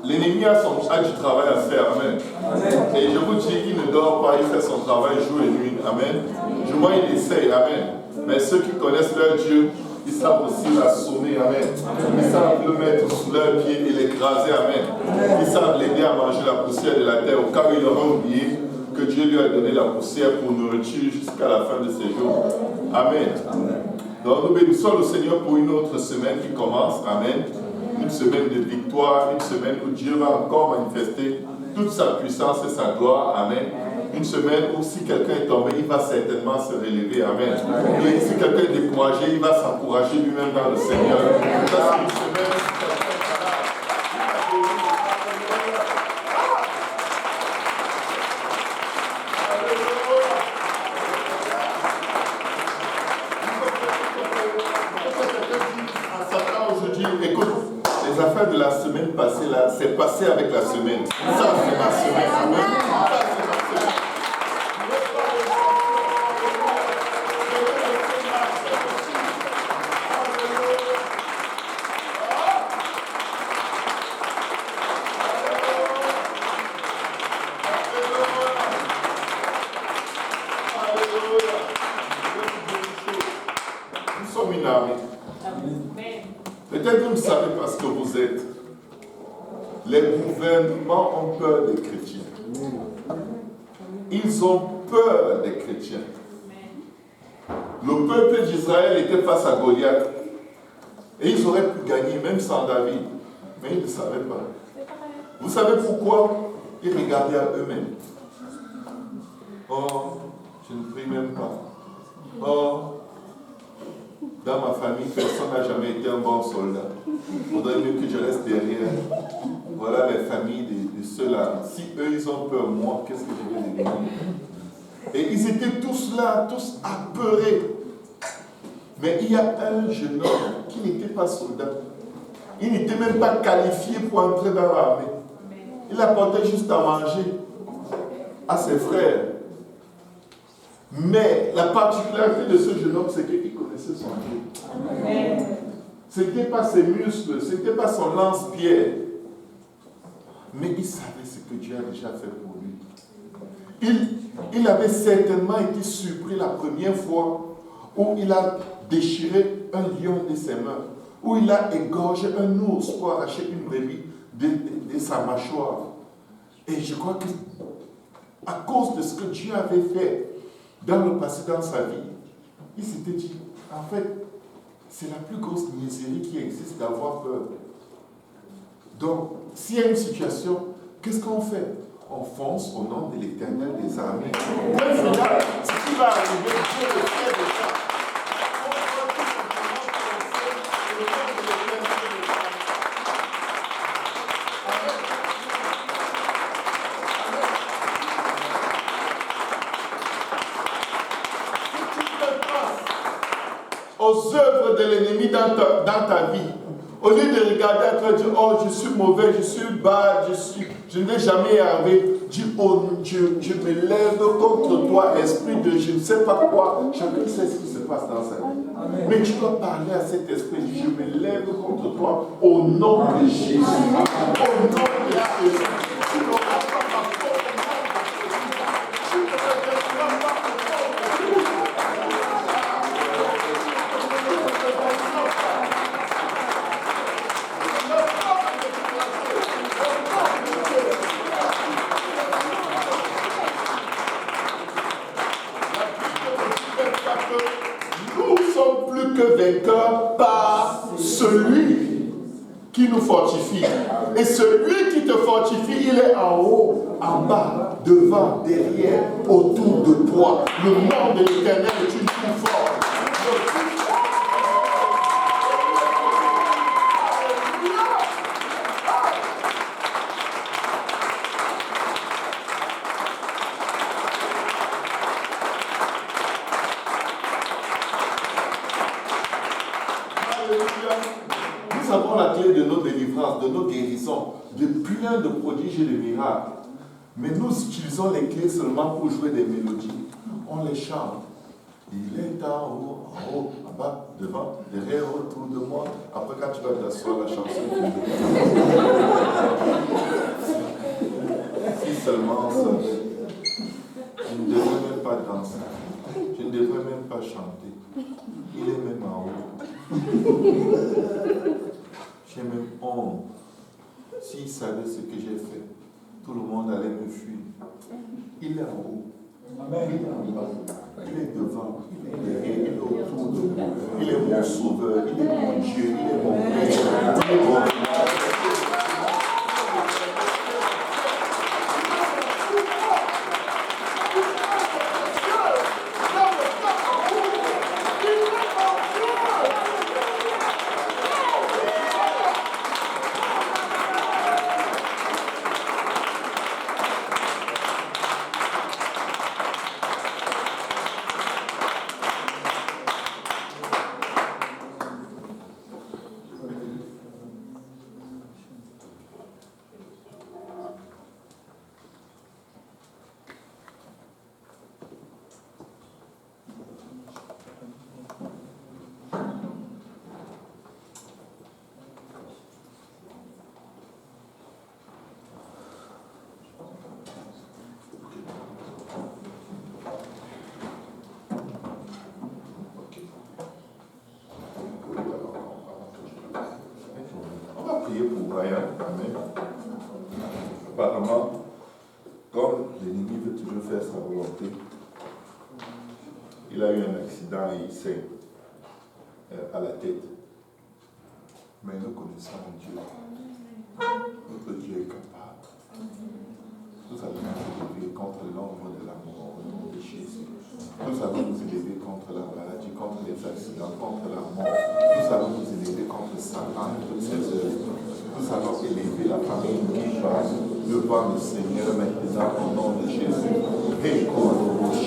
l'ennemi a du travail à faire. Amen. Amen. Et je vous dis, il ne dort pas, il fait son travail jour et nuit. Amen. Du moins, il essaye. Amen. Mais ceux qui connaissent leur Dieu, ils savent aussi l'assommer. Amen. Ils savent le mettre sous leurs pieds et l'écraser. Amen. Ils savent l'aider à manger la poussière de la terre au cas où il aura oublié que Dieu lui a donné la poussière pour nourriture jusqu'à la fin de ses jours. Amen. Donc nous bénissons le Seigneur pour une autre semaine qui commence. Amen. Une semaine de victoire, une semaine où Dieu va encore manifester toute sa puissance et sa gloire. Amen. Une semaine où si quelqu'un est tombé, il va certainement se relever. Amen. Et si quelqu'un est découragé, il va s'encourager lui-même dans le Seigneur. Ça, c'est une semaine. Les affaires de la semaine passée, là, c'est passé avec la semaine. Ça, c'est ma semaine. Amen. Ça, c'est ma semaine. Nous sommes une armée. Peut-être que vous ne savez pas ce que vous êtes. Les gouvernements ont peur des chrétiens. Ils ont peur des chrétiens. Le peuple d'Israël était face à Goliath. Et ils auraient pu gagner même sans David. Mais ils ne savaient pas. Vous savez pourquoi? Ils regardaient à eux-mêmes. Oh, je ne prie même pas. Oh, dans ma famille, personne n'a jamais été un bon soldat. Il faudrait mieux que je reste derrière. Voilà les familles de ceux-là. Si eux, ils ont peur, moi, qu'est-ce que je vais devenir? Et ils étaient tous là, tous apeurés. Mais il y a un jeune homme qui n'était pas soldat. Il n'était même pas qualifié pour entrer dans l'armée. Il apportait juste à manger à ses frères. Mais la particularité de ce jeune homme, c'est qu'il connaissait son Dieu. Ce n'était pas ses muscles, ce n'était pas son lance-pierre. Mais il savait ce que Dieu a déjà fait pour lui. Il avait certainement été surpris la première fois où il a déchiré un lion de ses mains, où il a égorgé un ours pour arracher une brebis de sa mâchoire. Et je crois que à cause de ce que Dieu avait fait dans le passé, dans sa vie, il s'était dit, en fait, c'est la plus grosse misérie qui existe d'avoir peur. Donc, s'il y a une situation, qu'est-ce qu'on fait? On fonce au nom de l'Éternel des armées. Au final, ce qui va arriver, Dieu le fait de ça. Aux œuvres de l'ennemi dans ta vie, au lieu de regarder à toi et dire, oh, je suis mauvais, je suis bas, je ne vais jamais y arriver, dis, oh Dieu, je me lève contre toi, esprit de je ne sais pas quoi. Chacun sait ce qui se passe dans sa vie. Amen. Mais tu dois parler à cet esprit, je me lève contre toi au nom de Jésus. Au nom de Jésus. Vainqueur par celui qui nous fortifie. Et celui qui te fortifie, il est en haut, en bas, devant, derrière, autour de toi. Le nom de l'Éternel est une plus forte. Nous avons la clé de nos délivrances, de nos guérisons, de plein de prodiges et de miracles. Mais nous utilisons les clés seulement pour jouer des mélodies. On les chante. Il est en haut, en bas, devant, derrière, autour de moi. Après, quand tu vas t'asseoir, la chanson. chanter. Il est même en haut. J'ai même honte. S'il savait ce que j'ai fait, tout le monde allait me fuir. Il est en haut. Amen. Il est devant. Il est autour de moi. Il est mon sauveur. Il est mon Dieu. Il est mon Père. Il est mon Père. Apparemment, comme l'ennemi veut toujours faire sa volonté, il a eu un accident et il saigne à la tête. Mais nous connaissons Dieu. Notre Dieu est capable. Nous allons nous élever contre l'ombre de la mort au nom de Jésus. Nous allons nous élever contre la maladie, contre les accidents, contre la mort. Nous allons nous élever contre Satan et toutes ses œuvres. Nous allons élever la famille qui passe devant le Seigneur maintenant au nom de Jésus. Et au nom de Jésus.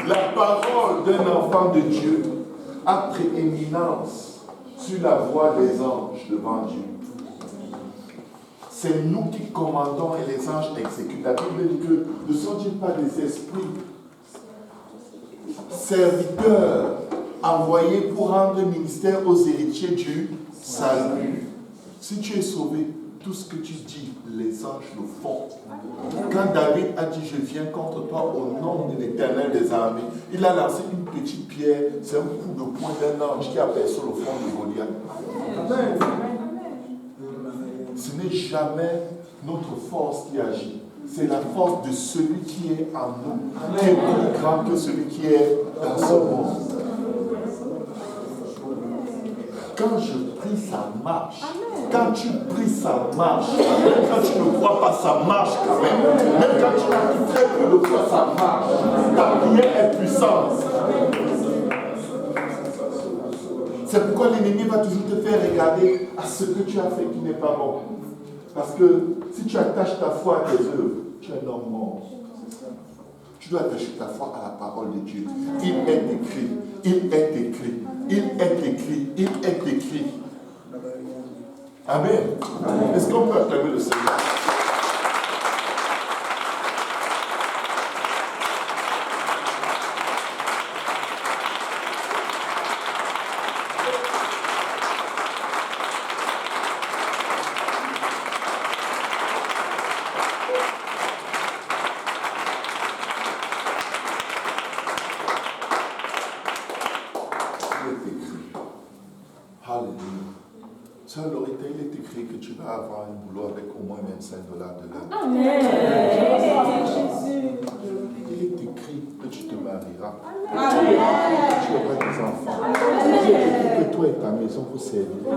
La parole d'un enfant de Dieu a prééminence sur la voix des anges devant Dieu. C'est nous qui commandons et les anges exécutent. La Bible dit que ne sont-ils pas des esprits serviteurs envoyés pour rendre ministère aux héritiers du salut? Si tu es sauvé, tout ce que tu dis, les anges le font. Quand David a dit « Je viens contre toi au nom de l'Éternel des armées », il a lancé une petite pierre, c'est un coup de poing d'un ange qui a percé le front de Goliath. Amen. Ce n'est jamais notre force qui agit. C'est la force de celui qui est en nous, qui est plus grand que celui qui est dans ce monde. Quand je prie, ça marche. Quand tu pries, ça marche. Même quand tu ne crois pas, ça marche quand même. Même quand tu as très peu de foi, ça marche. Ta prière est puissante. C'est pourquoi l'ennemi va toujours te faire regarder à ce que tu as fait qui n'est pas bon. Parce que si tu attaches ta foi à tes œuvres, tu es un homme mort. Tu dois attacher ta foi à la parole de Dieu. Il est écrit, il est écrit, il est écrit, il est écrit. Amen. Est-ce qu'on peut acclamer le Seigneur? Il est écrit que tu vas avoir un boulot avec au moins $25 de l'heure. Amen. Il est écrit que tu te marieras. Amen. Que tu auras des enfants. Il est écrit que toi et ta maison vous serviront.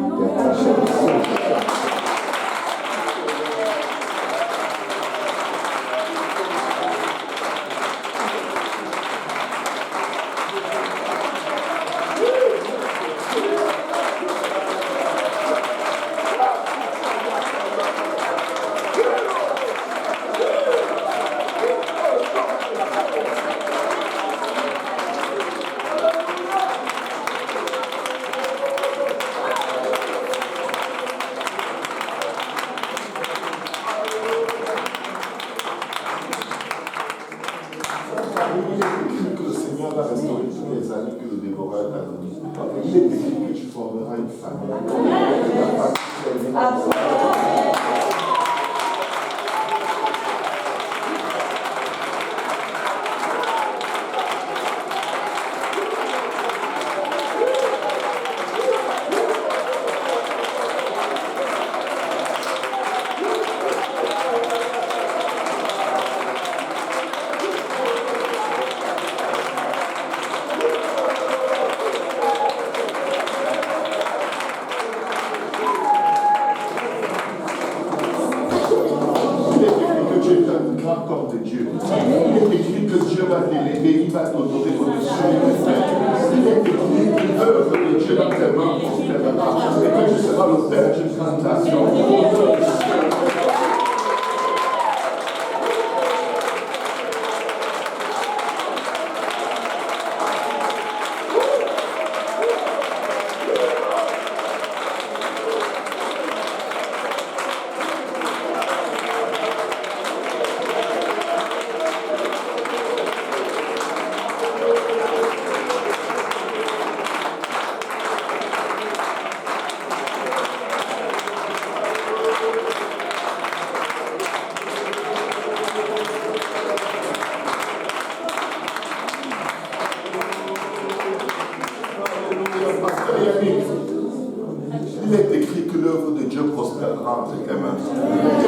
Il est écrit que l'œuvre de Dieu prospérera entre tes mains.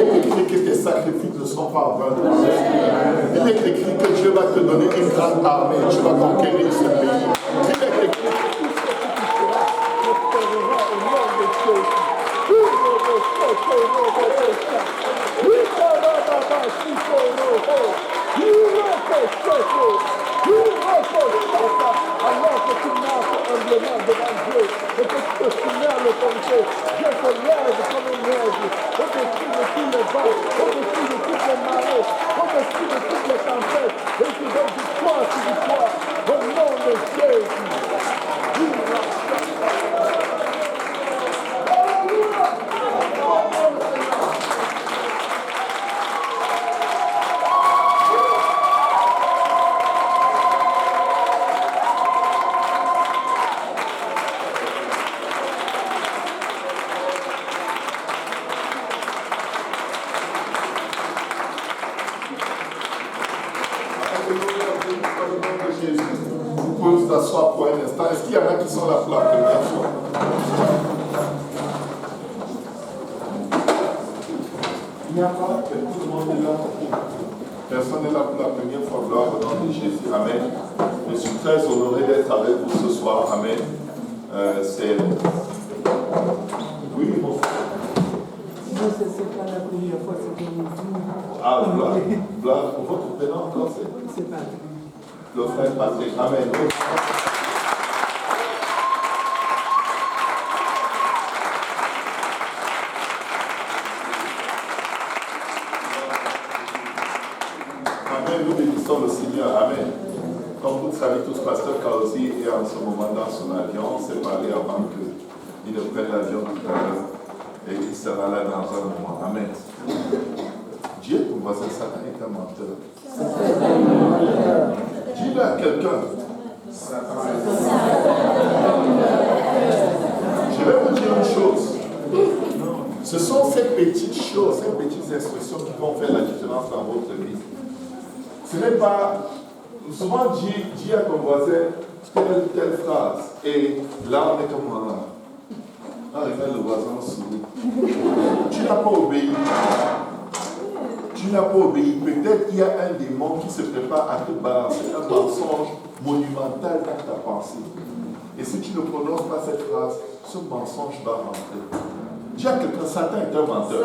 Il est écrit que tes sacrifices ne sont pas en vain. Il est écrit que Dieu va te donner une grande armée et tu vas conquérir ce pays. Il est écrit que tout ce que tu feras prospérera au nom de Dieu. Alors que tu marches humblement devant Dieu et que tu te soumets à l'autorité, Dieu te lève comme une lève au-dessus de tous les vents, au-dessus de toutes les marées, au-dessus de toutes les tempêtes, et tu donnes victoire sur victoire. Jésus. Vous pouvez vous asseoir pour un instant. Est-ce qu'il y en a qui sont là pour la première fois? Il n'y a pas, tout le monde est là. Personne n'est là pour la première fois. Gloire au nom de Jésus. Amen. Je suis très honoré d'être avec vous ce soir. Amen. C'est... Oui, mon frère. Non, c'est pas la première fois, c'est que nous. Ah, gloire. Gloire. Votre prénom encore, c'est Patrick. Le frère Patrick. Amen. Amen. Nous bénissons le Seigneur. Amen. Comme vous le savez tous, Pasteur Kaosi est en ce moment dans son avion. On s'est parlé avant qu'il ne prenne l'avion tout à l'heure. Et il sera là dans un moment. Amen. Dieu, ton voisin, Satan est un menteur. Dis-le à quelqu'un. Je vais vous dire une chose. Ce sont ces petites choses, ces petites instructions qui vont faire la différence dans votre vie. Ce n'est pas... Souvent, dis à ton voisin telle phrase. Et là, on est comme là. Ah, regarde le voisin sourit. Tu n'as pas obéi. Tu n'as pas obéi. Peut-être qu'il y a un démon qui se prépare à te balancer un mensonge monumental dans ta pensée. Et si tu ne prononces pas cette phrase, ce mensonge va rentrer. Dis à quelqu'un, Satan est un menteur.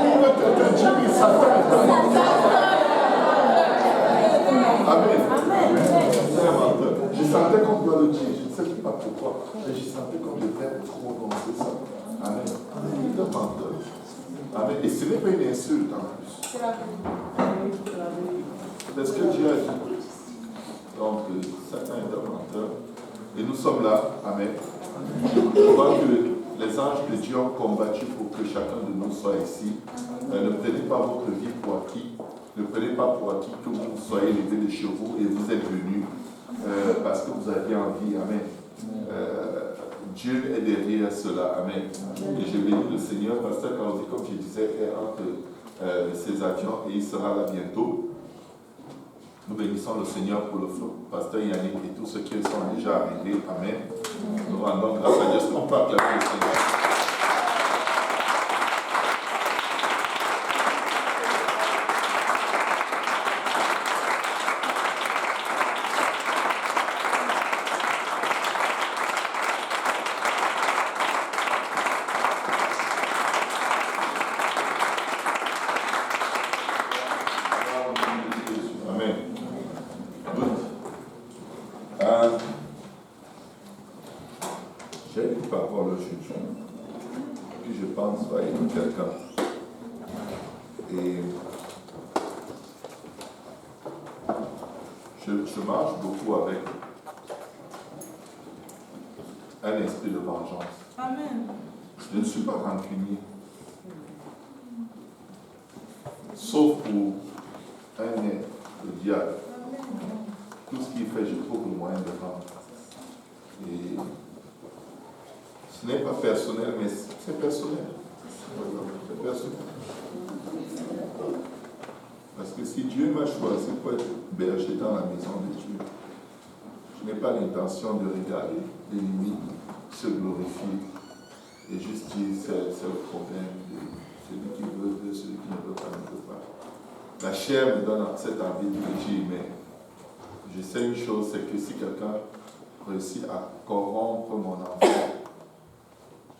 Quelqu'un dit, oui, Satan est un menteur. Amen. C'est un menteur. Je sentais qu'on doit le dire. Je ne sais pas pourquoi. Mais je sentais qu'on devrait prononcer ça. Amen. Il est un menteur. Amen. Et ce n'est pas une insulte en plus. C'est ce que Dieu a dit. Donc, Satan est un menteur. Et nous sommes là. Amen. Je vois que les anges de Dieu ont combattu pour que chacun de nous soit ici. Ne prenez pas votre vie pour acquis. Ne prenez pas pour acquis que vous soyez levé de chez vous et vous êtes venus parce que vous aviez envie. Amen. Dieu est derrière cela. Amen. Et je bénis le Seigneur. Pasteur Kaosi, comme je disais, est entre ses avions et il sera là bientôt. Nous bénissons le Seigneur pour le pasteur Yannick et tous ceux qui sont déjà arrivés. Amen. Nous rendons grâce à Dieu. Est-ce qu'on peut acclamer le Seigneur? Je marche beaucoup avec un esprit de vengeance. Amen. Je ne suis pas rancunier. Sauf pour un être, le diable. Tout ce qu'il fait, je trouve le moyen de rendre. Et ce n'est pas personnel, mais c'est personnel. C'est personnel. Parce que si Dieu m'a choisi pour être berger dans la maison de Dieu, je n'ai pas l'intention de regarder l'ennemi se glorifier et juste dire c'est le problème de celui qui veut, celui qui ne veut pas, ne veut pas. La chair me donne cette envie de dire, mais je sais une chose, c'est que si quelqu'un réussit à corrompre mon enfant,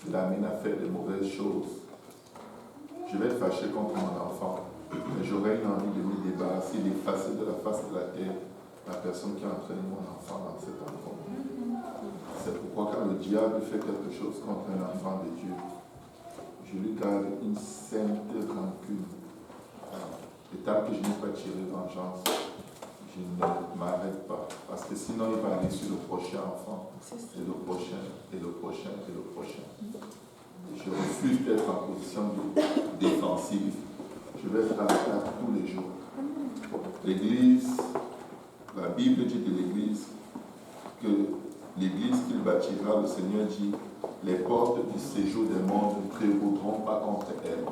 je l'amène à faire de mauvaises choses, je vais être fâché contre mon enfant. Mais j'aurais une envie de me débarrasser, d'effacer de la face de la terre la personne qui a entraîné mon enfant dans cet enfant. C'est pourquoi quand le diable fait quelque chose contre un enfant de Dieu, je lui garde une sainte rancune. Et tant que je n'ai pas tiré vengeance, je ne m'arrête pas. Parce que sinon il va aller sur le prochain enfant, et le prochain, et le prochain, et le prochain. Et je refuse d'être en position défensive. Je vais faire l'attaque tous les jours. L'Église, la Bible dit de l'Église que l'Église qu'il bâtira, le Seigneur dit, les portes du séjour des morts ne prévaudront pas contre elle.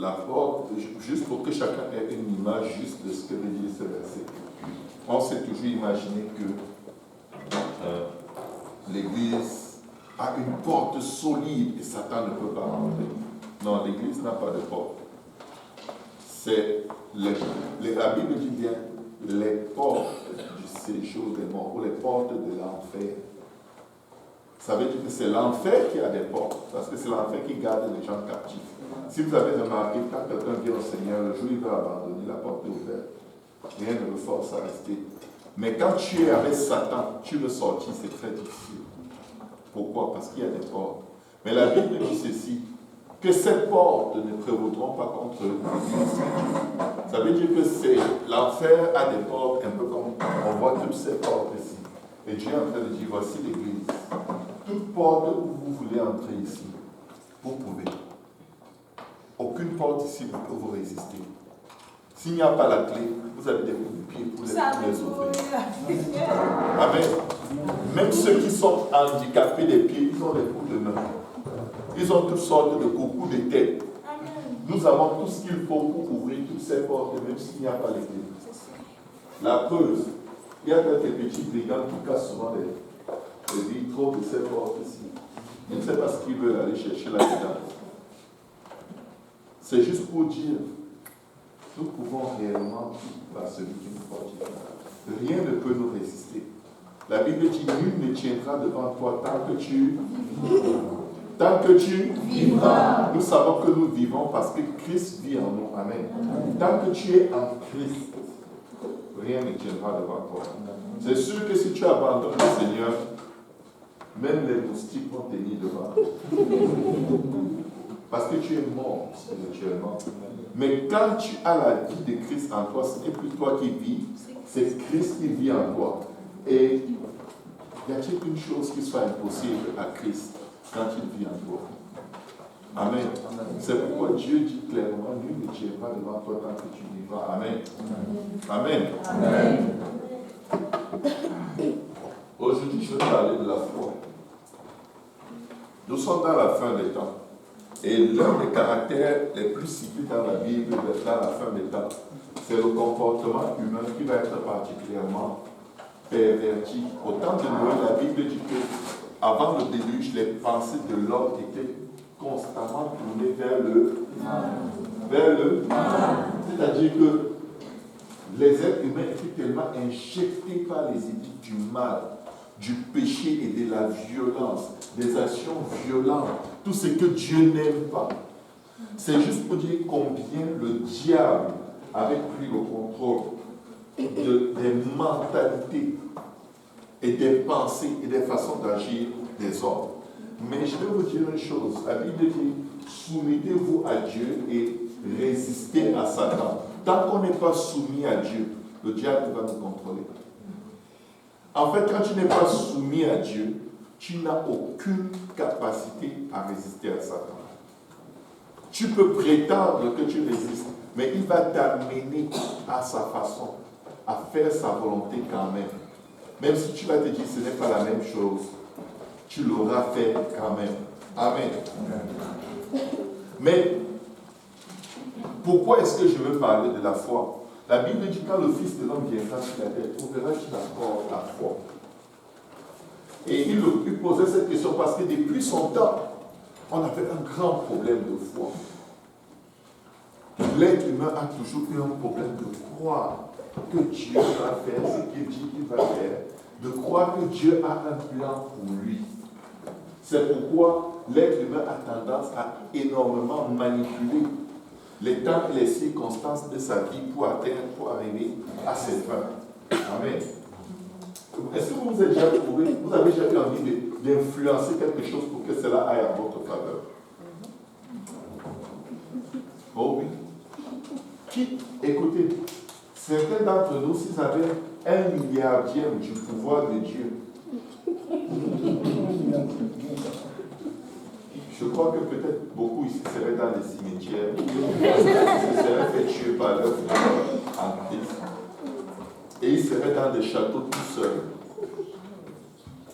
la porte, juste pour que chacun ait une image juste de ce que veut dire ce verset. On s'est toujours imaginé que l'Église a une porte solide et Satan ne peut pas rentrer. Non, l'Église n'a pas de porte. La Bible dit bien les portes du séjour des morts ou les portes de l'enfer. Ça veut dire que c'est l'enfer qui a des portes, parce que c'est l'enfer qui garde les gens captifs. Si vous avez remarqué, quand quelqu'un vient au Seigneur, le jour où il va abandonner, la porte est ouverte. Rien ne le force à rester. Mais quand tu es avec Satan, tu veux sortir, c'est très difficile. Pourquoi? Parce qu'il y a des portes. Mais la Bible dit ceci, que ces portes ne prévaudront pas contre l'Église. Ça veut dire que l'enfer a des portes, un peu comme on voit toutes ces portes ici. Et Dieu est en train de dire, voici l'Église. Toute porte où vous voulez entrer ici, vous pouvez. Aucune porte ici ne peut vous résister. S'il n'y a pas la clé, vous avez des coups de pied pour les ouvrir. Amen. Même ceux qui sont handicapés des pieds, ils ont des coups de main. Ils ont toutes sortes de coups de tête. Nous avons tout ce qu'il faut pour ouvrir toutes ces portes, même s'il n'y a pas les clés. La preuve, il y a quelques petits brigands qui cassent souvent les vitraux de ces portes ici. Je ne sais pas ce qu'ils veulent aller chercher là-dedans. C'est juste pour dire, nous pouvons réellement tout par celui qui nous fortifie. Rien ne peut nous résister. La Bible dit, nul ne tiendra devant toi tant que tu vivras. Nous savons que nous vivons parce que Christ vit en nous. Amen. Tant que tu es en Christ, rien ne tiendra devant toi. C'est sûr que si tu abandonnes le Seigneur, même les moustiques vont tenir devant. Parce que tu es mort spirituellement. Mais quand tu as la vie de Christ en toi, ce n'est plus toi qui vis, c'est Christ qui vit en toi. Et y a-t-il une chose qui soit impossible à Christ quand il vit en toi? Amen. C'est pourquoi Dieu dit clairement, nul ne tiendra devant toi tant que tu vivras. Amen. Amen. Amen. Aujourd'hui, je vais parler de la foi. Nous sommes dans la fin des temps. Et l'un des caractères les plus cités dans la Bible, dans la fin des temps, c'est le comportement humain qui va être particulièrement perverti. Au temps de Noé, la Bible dit que avant le déluge, les pensées de l'homme étaient constamment tournées vers le mal. C'est-à-dire que les êtres humains étaient tellement injectés par les idées du mal, du péché et de la violence, des actions violentes, tout ce que Dieu n'aime pas. C'est juste pour dire combien le diable avait pris le contrôle des mentalités et des pensées et des façons d'agir des hommes. Mais je vais vous dire une chose, la Bible dit, soumettez-vous à Dieu et résistez à Satan. Tant qu'on n'est pas soumis à Dieu, le diable va nous contrôler. En fait, quand tu n'es pas soumis à Dieu, tu n'as aucune capacité à résister à Satan. Tu peux prétendre que tu résistes, mais il va t'amener à sa façon, à faire sa volonté quand même. Même si tu vas te dire que ce n'est pas la même chose, tu l'auras fait quand même. Amen. Mais pourquoi est-ce que je veux parler de la foi? La Bible dit quand le Fils de l'homme viendra sur la terre, trouvera-t-il encore la foi? Et il lui posait cette question parce que depuis son temps, on avait un grand problème de foi. L'être humain a toujours eu un problème de croire que Dieu va faire ce qu'il dit qu'il va faire, de croire que Dieu a un plan pour lui. C'est pourquoi l'être humain a tendance à énormément manipuler les temps et les circonstances de sa vie pour arriver à ses fins. Amen. Est-ce que vous avez déjà trouvé, vous avez déjà eu envie d'influencer quelque chose pour que cela aille à votre faveur? Oh oui. Écoutez, certains d'entre nous, s'ils avaient 1 milliardième du pouvoir de Dieu, je crois que peut-être beaucoup ici seraient dans les cimetières, ils se seraient fait tuer par leur frère en Christ. Et ils seraient dans des châteaux tout seuls,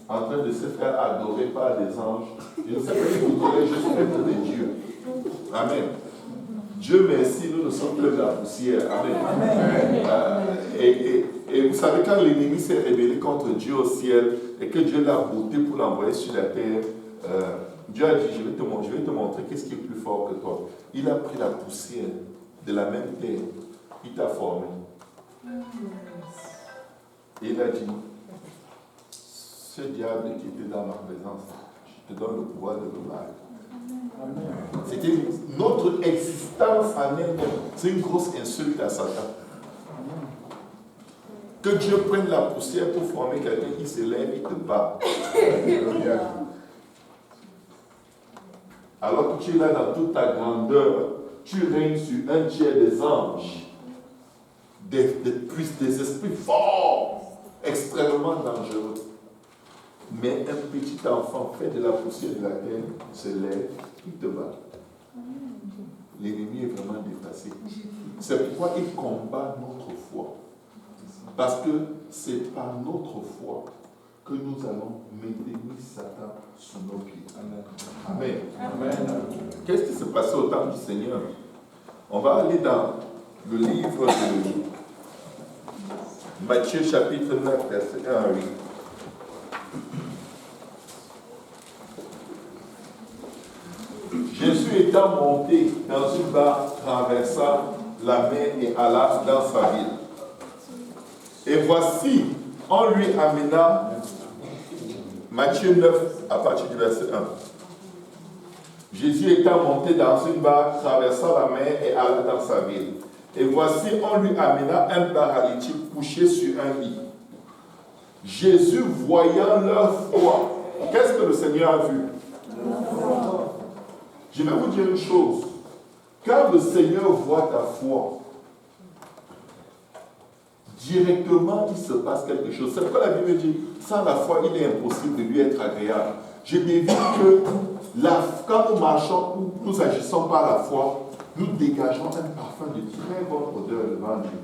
en train de se faire adorer par des anges. Je ne sais pas si vous aurez juste être des dieux. Amen. Dieu merci, nous ne sommes que de la poussière. Amen. Et vous savez, quand l'ennemi s'est rebellé contre Dieu au ciel et que Dieu l'a botté pour l'envoyer sur la terre, Dieu a dit, je vais te montrer qu'est-ce qui est plus fort que toi. Il a pris la poussière de la même terre, il t'a formé. Et il a dit, ce diable qui était dans ma présence, je te donne le pouvoir de le battre. C'était notre existence en elle-même. C'est une grosse insulte à Satan. Que Dieu prenne la poussière pour former quelqu'un qui se lève et te bat. Alors que tu es là dans toute ta grandeur, tu règnes sur un tiers des anges, des esprits forts, extrêmement dangereux. Mais un petit enfant fait de la poussière de la terre se lève, il te bat. L'ennemi est vraiment dépassé. C'est pourquoi il combat notre foi. Parce que c'est par notre foi que nous allons maintenir Satan sous nos pieds. Amen. Amen. Qu'est-ce qui s'est passé au temps du Seigneur? On va aller dans le livre de Matthieu chapitre 9, verset 1 à 8. Jésus étant monté dans une barque, traversa la mer et alla dans sa ville. Et voici, on lui amena, Matthieu 9, à partir du verset 1. Jésus étant monté dans une barque, traversa la mer et alla dans sa ville. Et voici, on lui amena un paralytique couché sur un lit. Jésus, voyant leur foi, qu'est-ce que le Seigneur a vu? Je vais vous dire une chose. Quand le Seigneur voit ta foi, directement il se passe quelque chose. C'est pourquoi la Bible dit, sans la foi, il est impossible de lui être agréable. Je m'évite que quand nous marchons ou nous agissons par la foi, nous dégageons un parfum de très bonne odeur devant Dieu.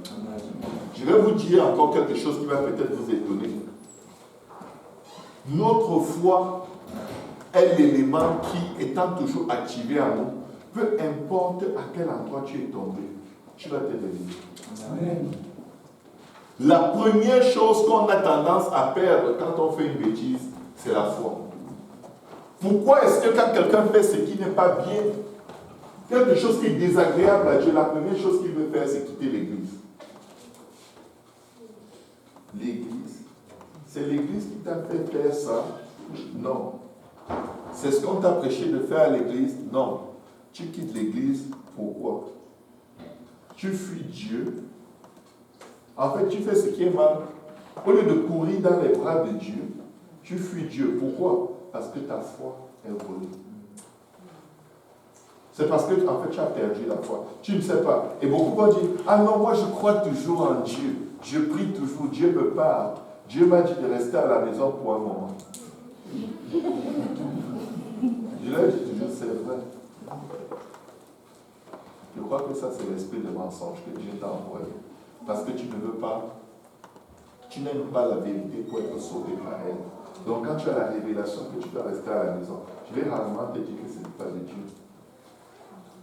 Je vais vous dire encore quelque chose qui va peut-être vous étonner. Notre foi est l'élément qui, étant toujours activé en nous, peu importe à quel endroit tu es tombé, tu vas te réveiller. Amen. La première chose qu'on a tendance à perdre quand on fait une bêtise, c'est la foi. Pourquoi est-ce que quand quelqu'un fait ce qui n'est pas bien, quelque chose qui est désagréable à Dieu, la première chose qu'il veut faire, c'est quitter l'église? L'église. C'est l'église qui t'a fait faire ça? Non. C'est ce qu'on t'a prêché de faire à l'église? Non. Tu quittes l'église, pourquoi? Tu fuis Dieu. En fait, tu fais ce qui est mal. Au lieu de courir dans les bras de Dieu, tu fuis Dieu. Pourquoi? Parce que ta foi est volée. C'est parce que, en fait, tu as perdu la foi. Tu ne sais pas. Et beaucoup vont dire, ah non, moi je crois toujours en Dieu. Je prie toujours, Dieu me parle. Dieu m'a dit de rester à la maison pour un moment. Je leur dis toujours, c'est vrai. Je crois que ça, c'est l'esprit de mensonge que Dieu t'a envoyé. Parce que tu ne veux pas, tu n'aimes pas la vérité pour être sauvé par elle. Donc quand tu as la révélation que tu dois rester à la maison, je vais rarement te dire que ce n'est pas de Dieu.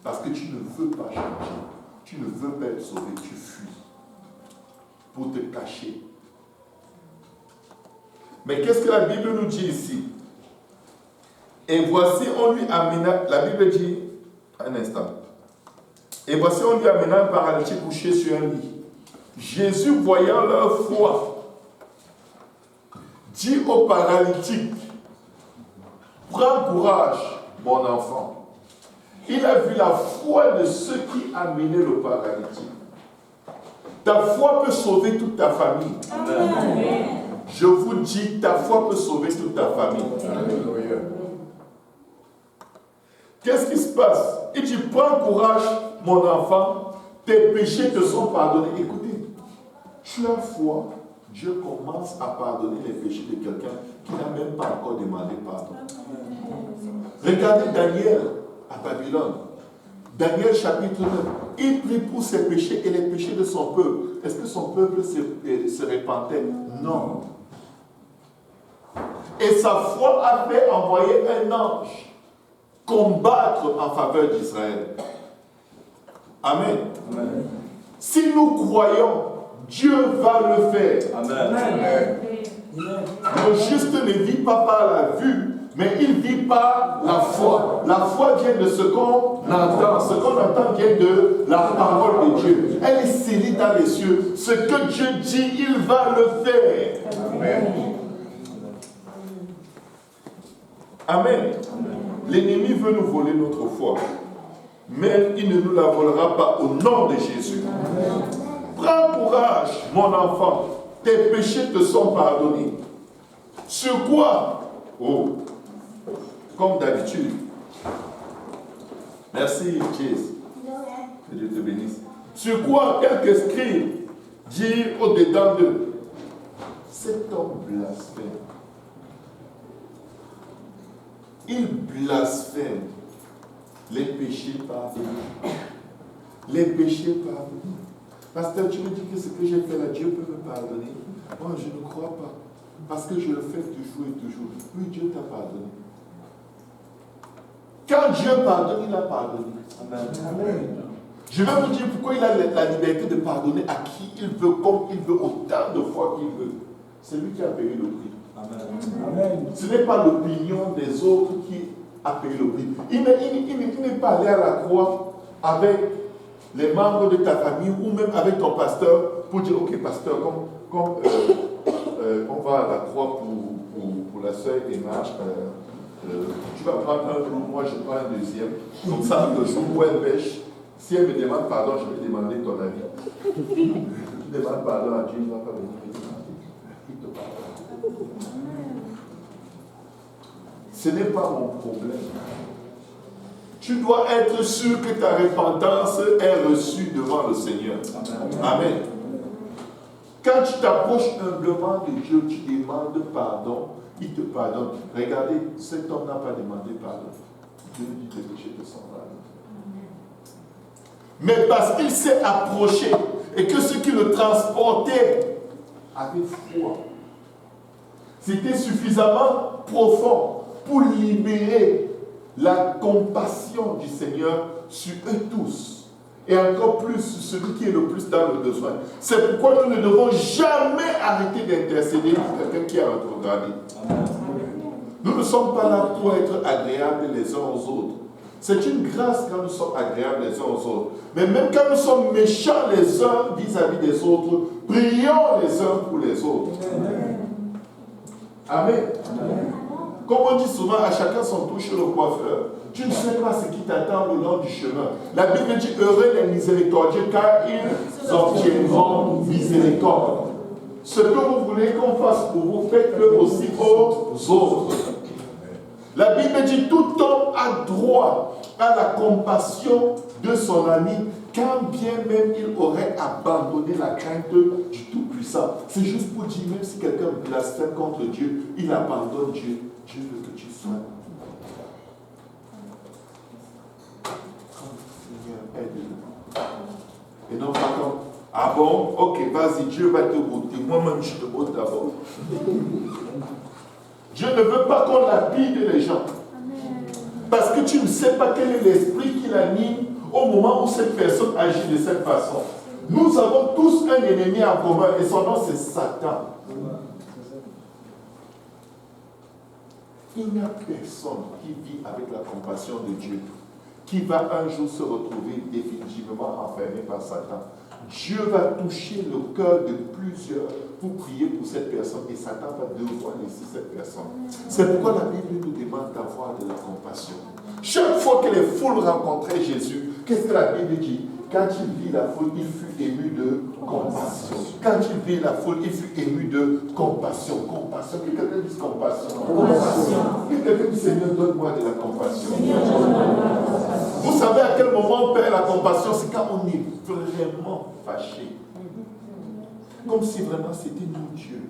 Parce que tu ne veux pas changer. Tu ne veux pas être sauvé, tu fuis. Pour te cacher. Mais qu'est-ce que la Bible nous dit ici? Et voici, on lui amena, la Bible dit, un instant. Et voici, on lui amena un paralytique couché sur un lit. Jésus, voyant leur foi, dit au paralytique, prends courage, mon enfant. Il a vu la foi de ceux qui amenaient le paralytique. Ta foi peut sauver toute ta famille. Amen. Je vous dis, ta foi peut sauver toute ta famille. Amen. Qu'est-ce qui se passe? Il dit, prends courage, mon enfant, tes péchés te sont pardonnés. Écoutez, tu as foi, Dieu commence à pardonner les péchés de quelqu'un qui n'a même pas encore demandé pardon. Regardez Daniel à Babylone. Daniel chapitre 9. Il prie pour ses péchés et les péchés de son peuple. Est-ce que son peuple se répandait? Non. Et sa foi a fait envoyer un ange combattre en faveur d'Israël. Amen. Amen. Si nous croyons, Dieu va le faire. Amen. Amen. Le juste ne vit pas par la vue, mais il vit par la foi. La foi vient de ce qu'on entend. Ce qu'on entend vient de la parole de Dieu. Elle est scellée dans les cieux. Ce que Dieu dit, il va le faire. Amen. Amen. L'ennemi veut nous voler notre foi, mais il ne nous la volera pas au nom de Jésus. Prends courage, mon enfant. Tes péchés te sont pardonnés. Sur quoi? Oh, comme d'habitude. Merci, Jésus. Que Dieu te bénisse. Sur quoi quelques scribes dirent au-dedans d'eux, cet homme blasphème. Il blasphème les péchés pardonnés. Les péchés pardonnés. Pasteur, tu me dis que ce que j'ai fait là, Dieu peut me pardonner. Moi, je ne crois pas. Parce que je le fais toujours et toujours. Oui, Dieu t'a pardonné. Quand Dieu pardonne, il a pardonné. Amen. Je vais vous dire pourquoi il a la liberté de pardonner à qui il veut, comme il veut, autant de fois qu'il veut. C'est lui qui a payé le prix. Amen. Ce n'est pas l'opinion des autres qui a payé le prix. Il n'est pas allé à la croix avec les membres de ta famille ou même avec ton pasteur pour dire, ok pasteur, comme on va à la croix pour la sœur Emma, tu vas prendre un jour, moi je prends un deuxième, comme ça le jour où elle pêche, si elle me demande pardon, je vais demander ton avis. Je demande pardon à Dieu, il ne va pas venir me demander. Il te pardonne. Ce n'est pas mon problème. Tu dois être sûr que ta repentance est reçue devant le Seigneur. Amen. Quand tu t'approches humblement de Dieu, tu demandes pardon, il te pardonne. Regardez, cet homme n'a pas demandé pardon. Dieu lui dit que les péchés te sont pardonnés. Mais parce qu'il s'est approché et que ce qui le transportait avait foi, c'était suffisamment profond pour libérer la compassion du Seigneur sur eux tous. Et encore plus sur celui qui est le plus dans le besoin. C'est pourquoi nous ne devons jamais arrêter d'intercéder pour quelqu'un qui a rétrogradé. Nous ne sommes pas là pour être agréables les uns aux autres. C'est une grâce quand nous sommes agréables les uns aux autres. Mais même quand nous sommes méchants les uns vis-à-vis des autres, prions les uns pour les autres. Amen. Comme on dit souvent, à chacun son tour chez le coiffeur. Tu ne sais pas ce qui t'attend le long du chemin. La Bible dit, heureux les miséricordieux, car ils obtiendront miséricorde. Ce que vous voulez qu'on fasse pour vous, faites-le aussi aux autres. La Bible dit, tout homme a droit à la compassion de son ami, quand bien même il aurait abandonné la crainte du Tout-Puissant. C'est juste pour dire, même si quelqu'un blasphème contre Dieu, il abandonne Dieu. Dieu veut que tu sois. Seigneur, aide-nous. Et non pas comme, ah bon, ok, vas-y, Dieu va te ôter. Moi-même, je te ôte d'abord. Dieu ne veut pas qu'on lapide les gens. Parce que tu ne sais pas quel est l'esprit qui l'anime au moment où cette personne agit de cette façon. Nous avons tous un ennemi en commun et son nom c'est Satan. Il n'y a personne qui vit avec la compassion de Dieu qui va un jour se retrouver définitivement enfermé par Satan. Dieu va toucher le cœur de plusieurs pour prier pour cette personne et Satan va devoir laisser cette personne. C'est pourquoi la Bible nous demande d'avoir de la compassion. Chaque fois que les foules rencontraient Jésus, qu'est-ce que la Bible dit? Quand il vit la foule, il fut ému de compassion. Quand il vit la foule, il fut ému de compassion. Compassion. Que quelqu'un dise compassion. Compassion. Que quelqu'un dise Seigneur, donne-moi de la compassion. Vous savez à quel moment on perd la compassion? C'est quand on est vraiment fâché. Comme si vraiment c'était nous Dieu.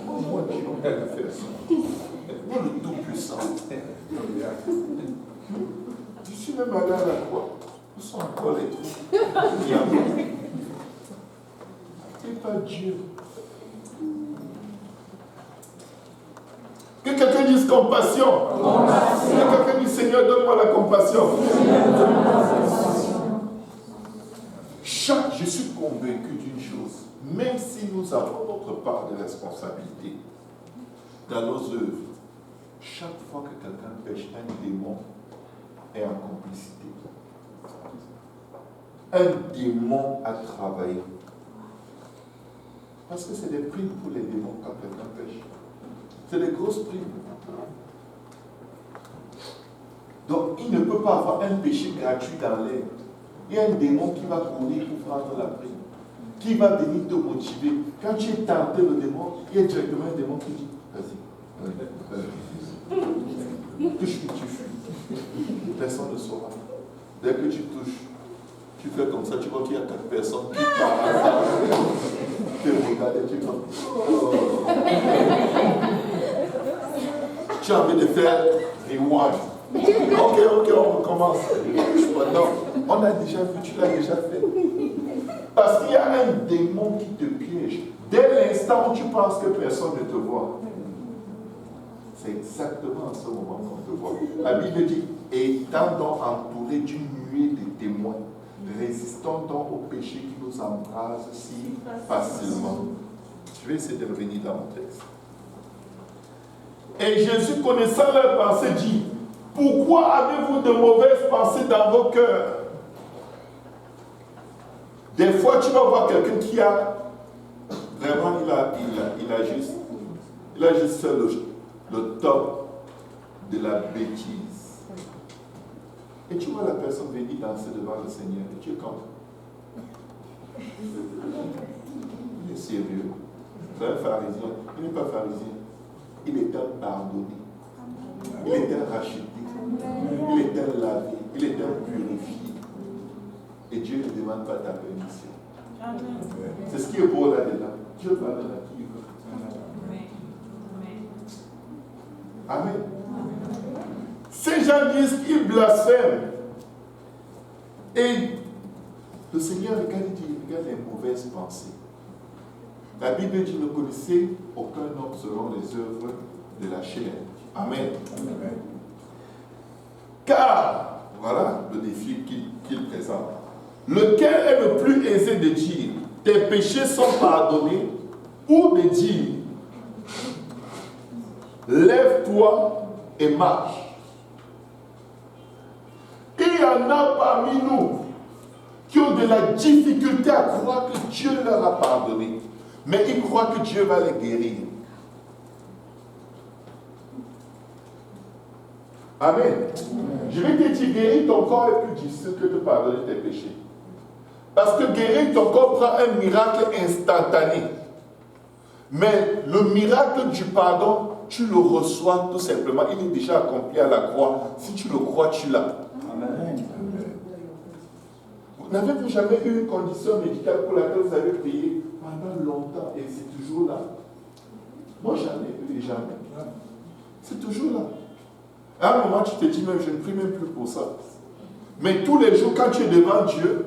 Moi Dieu, on peut faire ça. Moi le Tout-Puissant. Je suis même allé à la croix. Où sont encore les trucs? C'est pas Dieu. Que quelqu'un dise compassion. Que quelqu'un dise Seigneur, donne-moi la compassion. convaincus d'une chose. Même si nous avons notre part de responsabilité dans nos œuvres, chaque fois que quelqu'un pêche, un démon est en complicité. Un démon a travaillé. Parce que c'est des primes pour les démons quand quelqu'un pêche. C'est des grosses primes. Donc, il ne peut pas avoir un péché gratuit dans l'air. Il y a un démon qui va courir pour prendre la prime, qui va venir te motiver. Quand tu es tenté le démon, il y a directement un démon qui dit, vas-y, touche que tu fuis. Personne ne saura. Dès que tu touches, tu fais comme ça, tu vois qu'il y a 4 personnes qui parlent. Tu regardes et tu dis, oh. Tu as envie de faire rewind. Ok, on recommence. Non, on a déjà vu, tu l'as déjà fait. Parce qu'il y a un démon qui te piège. Dès l'instant où tu penses que personne ne te voit, c'est exactement en ce moment qu'on te voit. La Bible dit, étant donc entouré d'une nuée de témoins, résistons donc au péché qui nous embrase si facilement. Je vais essayer de revenir dans mon texte. Et Jésus, connaissant leurs pensées, dit, pourquoi avez-vous de mauvaises pensées dans vos cœurs? Des fois, tu vas voir quelqu'un qui a vraiment, il a juste fait le top de la bêtise. Et tu vois la personne venir danser devant le Seigneur et tu es comme, il est sérieux. C'est un pharisien. Il n'est pas pharisien. Il est un pardonné. Il est un racheté. Il est un lavé. Il est un purifié. Et Dieu ne demande pas ta permission. C'est ce qui est beau là-dedans. Dieu pardonne à qui il veut. Amen. Ces gens disent qu'ils blasphèment. Et le Seigneur regarde les mauvaises pensées. La Bible dit, ne connaissez aucun homme selon les œuvres de la chair. Amen. Amen. Car, voilà le défi qu'il présente. Lequel est le plus aisé de dire, tes péchés sont pardonnés, ou de dire, lève-toi et marche. Il y en a parmi nous qui ont de la difficulté à croire que Dieu leur a pardonné. Mais ils croient que Dieu va les guérir. Amen. Je vais te dire, guérir ton corps est plus difficile que de pardonner tes péchés. Parce que guérir ton corps prend un miracle instantané. Mais le miracle du pardon, tu le reçois tout simplement. Il est déjà accompli à la croix. Si tu le crois, tu l'as. Amen. N'avez-vous jamais eu une condition médicale pour laquelle vous avez payé pendant longtemps et c'est toujours là? Moi, j'en ai eu et jamais. C'est toujours là. À un moment, tu te dis même, je ne prie même plus pour ça. Mais tous les jours, quand tu es devant Dieu,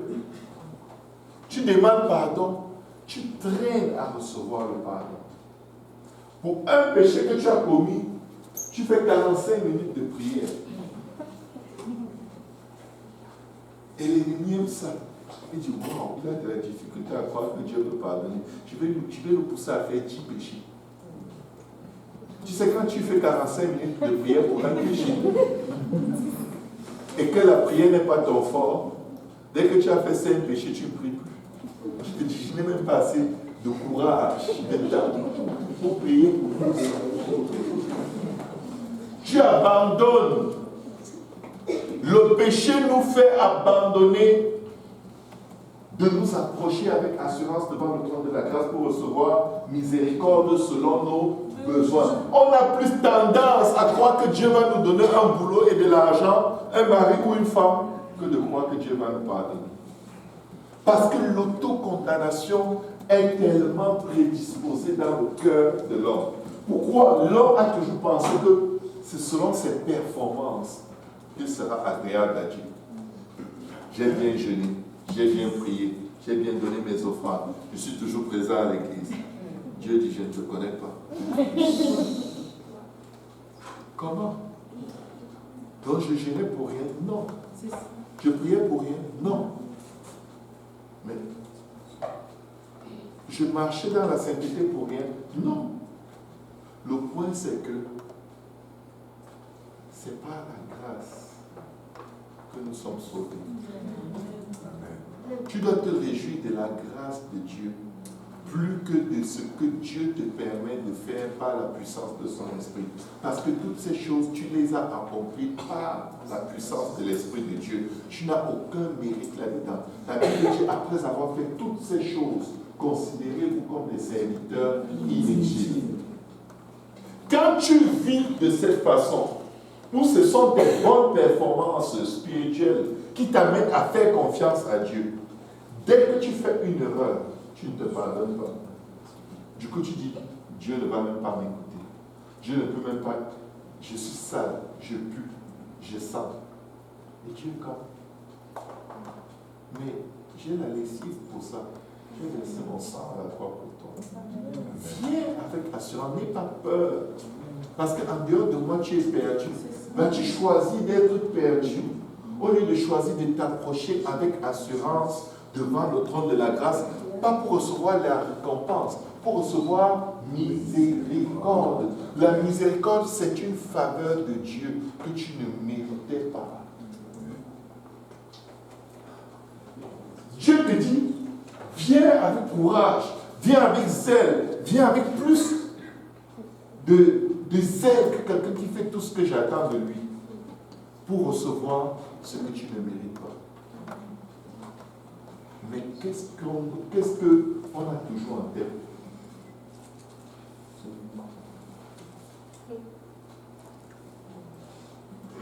tu demandes pardon, tu traînes à recevoir le pardon. Pour un péché que tu as commis, tu fais 45 minutes de prière. Et l'ennemi aime ça. Il dit, wow, il a de la difficulté à croire que Dieu peut pardonner. Je vais le pousser à faire 10 péchés. Tu sais, quand tu fais 45 minutes de prière pour un péché, et que la prière n'est pas ton fort, dès que tu as fait 5 péchés, tu ne pries plus. Je te dis, je n'ai même pas assez de courage, de temps pour prier pour vous. Tu abandonnes. Le péché nous fait abandonner de nous approcher avec assurance devant le trône de la grâce pour recevoir miséricorde selon nos besoins. On a plus tendance à croire que Dieu va nous donner un boulot et de l'argent, un mari ou une femme, que de croire que Dieu va nous pardonner. Parce que l'autocondamnation est tellement prédisposée dans le cœur de l'homme. Pourquoi? L'homme a toujours pensé que c'est selon ses performances qu'il sera agréable à Dieu. J'ai bien jeûné, j'ai bien prié, j'ai bien donné mes offrandes, je suis toujours présent à l'église. Dieu dit, je ne te connais pas. Comment? Donc je jeûnais pour rien? Non. Je priais pour rien? Non. Mais je marchais dans la sainteté pour rien. Non. Le point, c'est que c'est par la grâce que nous sommes sauvés. Amen. Tu dois te réjouir de la grâce de Dieu, plus que de ce que Dieu te permet de faire par la puissance de son esprit. Parce que toutes ces choses, tu les as accomplies par la puissance de l'esprit de Dieu. Tu n'as aucun mérite là-dedans. La Bible dit, après avoir fait toutes ces choses, considérez-vous comme des serviteurs inutiles. Quand tu vis de cette façon, où ce sont tes bonnes performances spirituelles qui t'amènent à faire confiance à Dieu, dès que tu fais une erreur, tu ne te pardonnes pas. Du coup, tu dis, Dieu ne va même pas m'écouter. Dieu ne peut même pas. Je suis sale, je pue, je sens. Et Dieu est comme, mais j'ai la lessive pour ça. J'ai versé mon sang à la croix pour toi. Viens avec assurance, n'aie pas peur. Parce qu'en dehors de moi, tu es perdu. Ben, tu choisis d'être perdu au lieu de choisir de t'approcher avec assurance devant le trône de la grâce, pas pour recevoir la récompense, pour recevoir miséricorde. La miséricorde, c'est une faveur de Dieu que tu ne méritais pas. Dieu te dit, viens avec courage, viens avec zèle, viens avec plus de zèle que quelqu'un qui fait tout ce que j'attends de lui pour recevoir ce que tu ne mérites pas. Mais qu'est-ce qu'on a toujours en tête?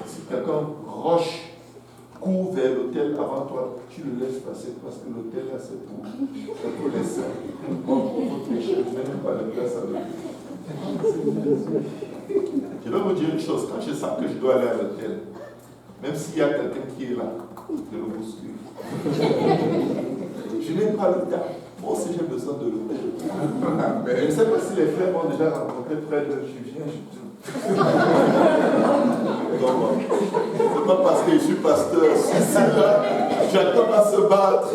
Si quelqu'un roche, court vers l'hôtel avant toi, tu le laisses passer parce que l'hôtel là c'est pour les saints. Votre péché, vous n'avez même pas de place à l'hôtel. Je vais vous dire une chose, quand je sens que je dois aller à l'hôtel, même s'il y a quelqu'un qui est là, je le bouscule. Je n'ai pas le temps. Moi aussi j'ai besoin de l'hôtel. Je ne sais pas si les frères m'ont déjà rencontré près de je viens, je donc, c'est pas parce que je suis pasteur, si là, j'attends à se battre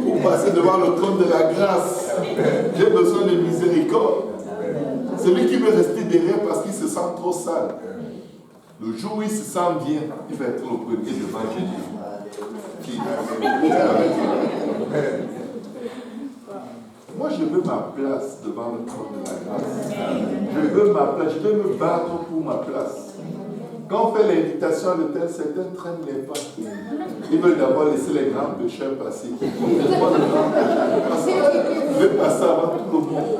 pour passer devant le trône de la grâce. J'ai besoin de miséricorde. Celui qui veut rester derrière parce qu'il se sent trop sale. Le jour où il se sent bien, il va être le premier devant Jésus. Moi, je veux ma place devant le trône de la grâce. Je veux ma place. Je vais me battre pour ma place. Quand on fait l'invitation à l'hôtel, certains traînent les pas. Ils veulent d'abord laisser les grands pécheurs passer. Laisse-moi le grand pécheur passer. Je vais passer avant tout le monde.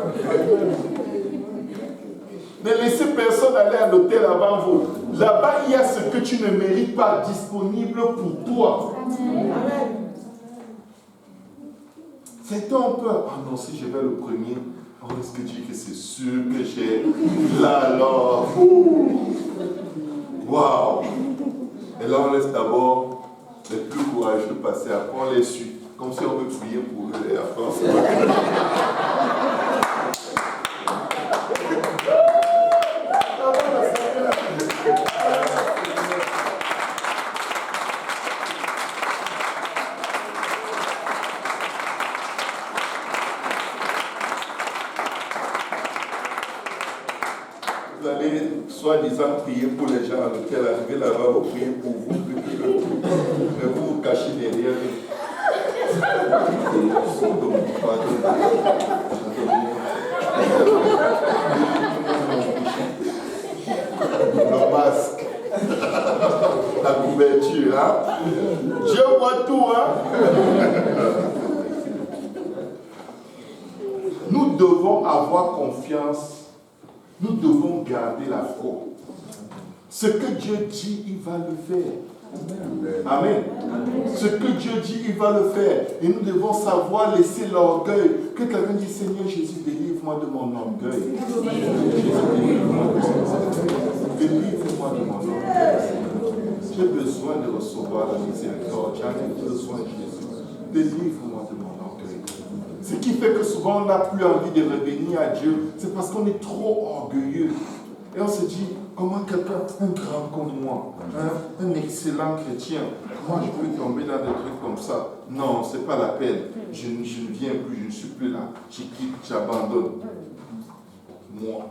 Ne laissez personne aller à l'hôtel avant vous. Là-bas, il y a ce que tu ne mérites pas disponible pour toi. Amen. Certains ont peur. Ah non, si je vais le premier, on risque de dire que c'est sûr que j'ai. Là alors. Waouh! Et là, on laisse d'abord les plus courageux passer. Après, on les suit. Comme si on veut prier pour eux. Et après, on se Vous allez, soi-disant, prier pour les gens à l'hôtel, arriver là-bas, vous priez pour vous, mais vous vous cachez derrière eux. Le masque, la couverture, hein? Dieu voit tout, hein? Nous devons avoir confiance. Nous devons garder la foi. Ce que Dieu dit, il va le faire. Amen. Ce que Dieu dit, il va le faire. Et nous devons savoir laisser l'orgueil. Que quelqu'un dit, Seigneur Jésus, délivre-moi de mon orgueil. Délivre-moi de mon orgueil. J'ai besoin de recevoir la miséricorde. J'en ai besoin, Jésus. Délivre-moi de mon orgueil. Ce qui fait que souvent on n'a plus envie de revenir à Dieu, c'est parce qu'on est trop orgueilleux. Et on se dit, comment quelqu'un, un grand comme moi, un excellent chrétien, moi je peux tomber dans des trucs comme ça. Non, ce n'est pas la peine. Je ne viens plus, je ne suis plus là. Je quitte, j'abandonne. Moi.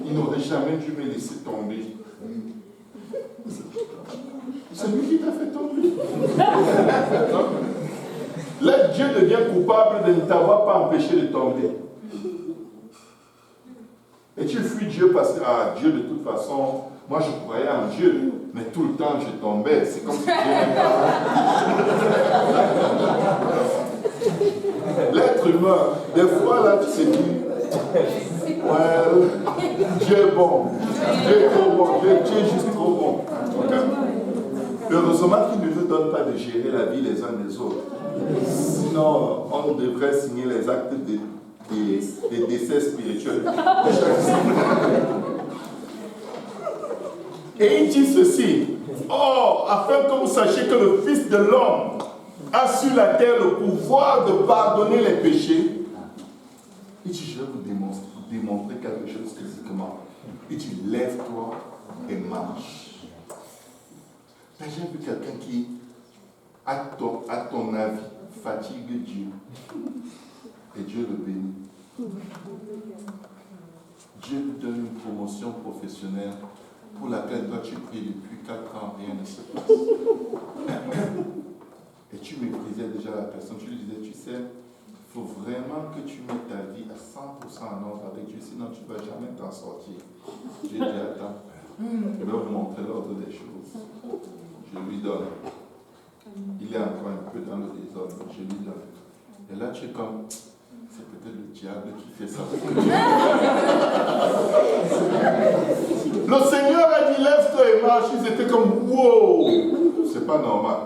Il n'aurait jamais dû me laisser tomber. C'est lui qui t'a fait tomber. Là, Dieu devient coupable de ne t'avoir pas empêché de tomber. Et tu fuis Dieu parce que, Dieu de toute façon, moi je croyais en Dieu, mais tout le temps je tombais. C'est comme si Dieu n'aimait pas. L'être humain, des fois là tu te dis, well, Dieu est bon, Dieu est trop bon, Dieu est juste trop bon. Heureusement qu'il ne nous donne pas de gérer la vie les uns des autres. Sinon, on devrait signer les actes des décès spirituels. Et il dit ceci, or, afin que vous sachiez que le Fils de l'homme a sur la terre le pouvoir de pardonner les péchés, il dit, je vais vous démontrer quelque chose physiquement. Il dit, lève-toi et marche. J'ai vu quelqu'un qui, à ton avis, fatigue Dieu. Et Dieu le bénit. Dieu lui donne une promotion professionnelle pour laquelle toi tu pries depuis 4 ans, rien ne se passe. Et tu méprisais déjà la personne, tu lui disais, tu sais, il faut vraiment que tu mettes ta vie à 100% en ordre avec Dieu, sinon tu ne vas jamais t'en sortir. Dieu dit, attends, je vais vous montrer l'ordre des choses. Je lui donne. Il est encore un peu dans le désordre, je lui donne. Et là, tu es comme, c'est peut-être le diable qui fait ça. Le Seigneur a dit, lève-toi et marche. Ils étaient comme, wow, c'est pas normal.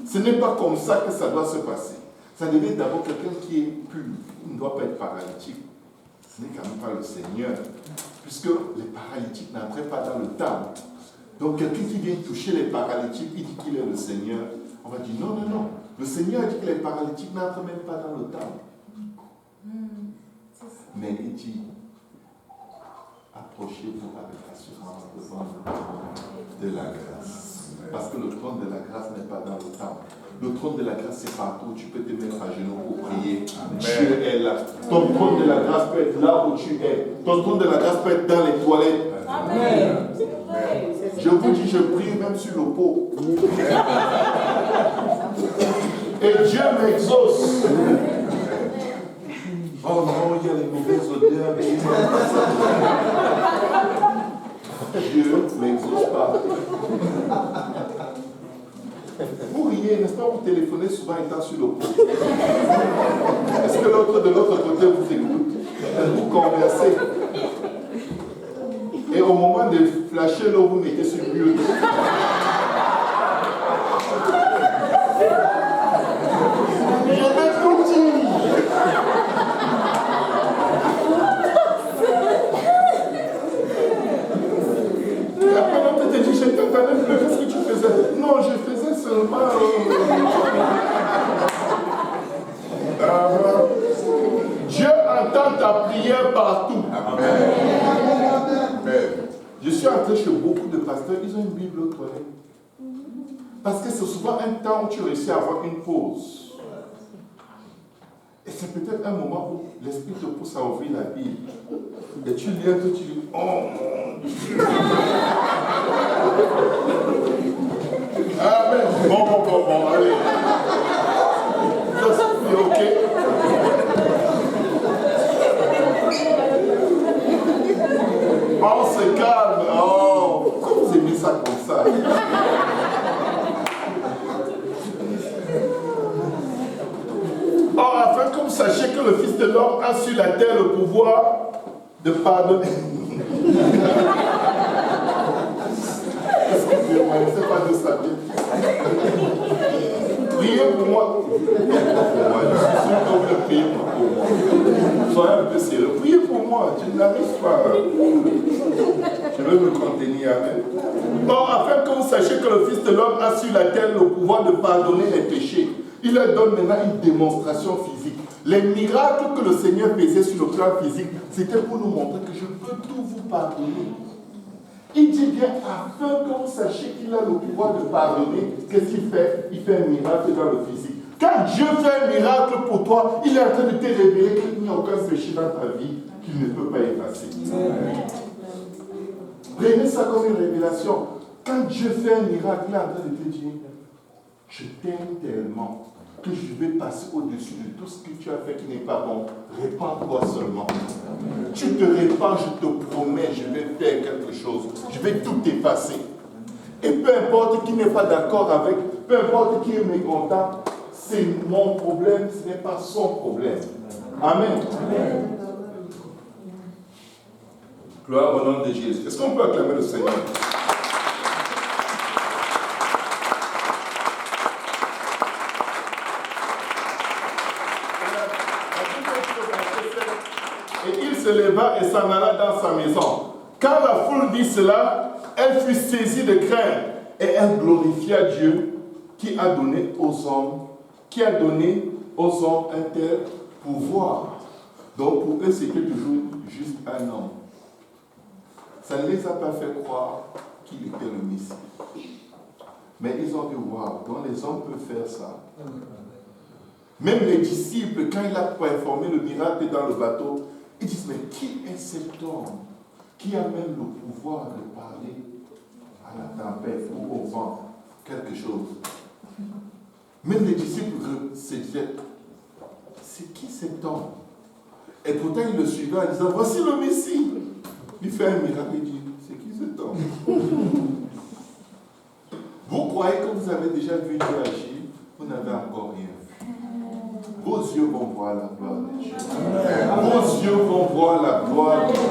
Ce n'est pas comme ça que ça doit se passer. Ça devait être d'abord quelqu'un qui est pur. Il ne doit pas être paralytique. Ce n'est quand même pas le Seigneur. Puisque les paralytiques n'entraient pas dans le temple. Donc quelqu'un qui vient toucher les paralytiques, il dit qu'il est le Seigneur. On va dire non, non, non. Le Seigneur a dit que les paralytiques n'entrent même pas dans le temple. Mais il dit, approchez-vous avec assurance devant le trône de la grâce. Parce que le trône de la grâce n'est pas dans le temple. Le trône de la grâce, c'est partout. Tu peux te mettre à genoux pour prier. Dieu est là. Ton trône de la grâce peut être là où tu es. Ton trône de la grâce peut être dans les toilettes. Amen. Je vous dis, je prie même sur le pot. Et Dieu m'exauce. Oh non, il y a les mauvaises odeurs. Dieu ne m'exauce pas. Vous riez, n'est-ce pas? Vous téléphonez souvent étant sur le pot. Est-ce que l'autre de l'autre côté vous écoute? Vous conversez. Et au moment de flasher l'eau, vous mettez sur mute. Je vais tout dire. Et après l'autre te dit, je t'entendais plus, qu'est-ce que tu faisais? Non, je faisais seulement... Dieu entend ta prière partout. Amen. Je suis entré chez beaucoup de pasteurs, ils ont une Bible aux toilettes. Parce que c'est souvent un temps où tu réussis à avoir une pause. Et c'est peut-être un moment où l'Esprit te pousse à ouvrir la Bible. Et tu lis un peu, tu dis, oh mon Dieu. Amen. Bon, allez. Ça, c'est ok. On se calme. Oh, pourquoi vous aimez ça comme ça? Or, afin que vous sachiez que le Fils de l'homme a sur la terre le pouvoir de pardonner. Excusez-moi, je ne sais pas de ça bien. Priez pour moi. Je suis sûr que vous voulez prier pour moi. Soyez un peu sérieux. Priez pour moi. Je n'arrive pas. Je vais me contenir avec. Or, afin que vous sachiez que le Fils de l'homme a sur la terre le pouvoir de pardonner les péchés. Il leur donne maintenant une démonstration physique. Les miracles que le Seigneur faisait sur le plan physique, c'était pour nous montrer que je peux tout vous pardonner. Il dit bien, afin que vous sachiez qu'il a le pouvoir de pardonner. Qu'est-ce qu'il fait? Il fait un miracle dans le physique. Quand Dieu fait un miracle pour toi, il est en train de te révéler qu'il n'y a aucun péché dans ta vie qu'il ne peut pas effacer. Prenez ça comme une révélation. Quand Dieu fait un miracle, il est en train de te dire, je t'aime tellement que je vais passer au-dessus de tout ce que tu as fait qui n'est pas bon. Répands-toi seulement. Tu te répands, je te promets, je vais faire quelque chose. Je vais tout effacer. Et peu importe qui n'est pas d'accord avec, peu importe qui est mécontent, c'est mon problème, ce n'est pas son problème. Amen. Amen. Gloire au nom de Jésus. Est-ce qu'on peut acclamer le Seigneur? Et il se leva et s'en alla dans sa maison. Quand la foule dit cela, elle fut saisie de crainte et elle glorifia Dieu qui a donné aux hommes un tel pouvoir. Donc pour eux, c'était toujours juste un homme. Ça ne les a pas fait croire qu'il était le Messie. Mais ils ont dit, waouh, donc les hommes peuvent faire ça. Même les disciples, quand il a performé le miracle dans le bateau, ils disent, mais qui est cet homme qui a même le pouvoir de parler à la tempête ou au vent, quelque chose? Même les disciples se disaient, c'est qui cet homme? Et pourtant ils le suivaient en disant, voici le Messie. Il fait un miracle et dit, c'est qui cet homme? Vous croyez que vous avez déjà vu Dieu agir, vous n'avez encore rien vu. Vos yeux vont voir la gloire de Dieu. Vos yeux vont voir la gloire de Dieu.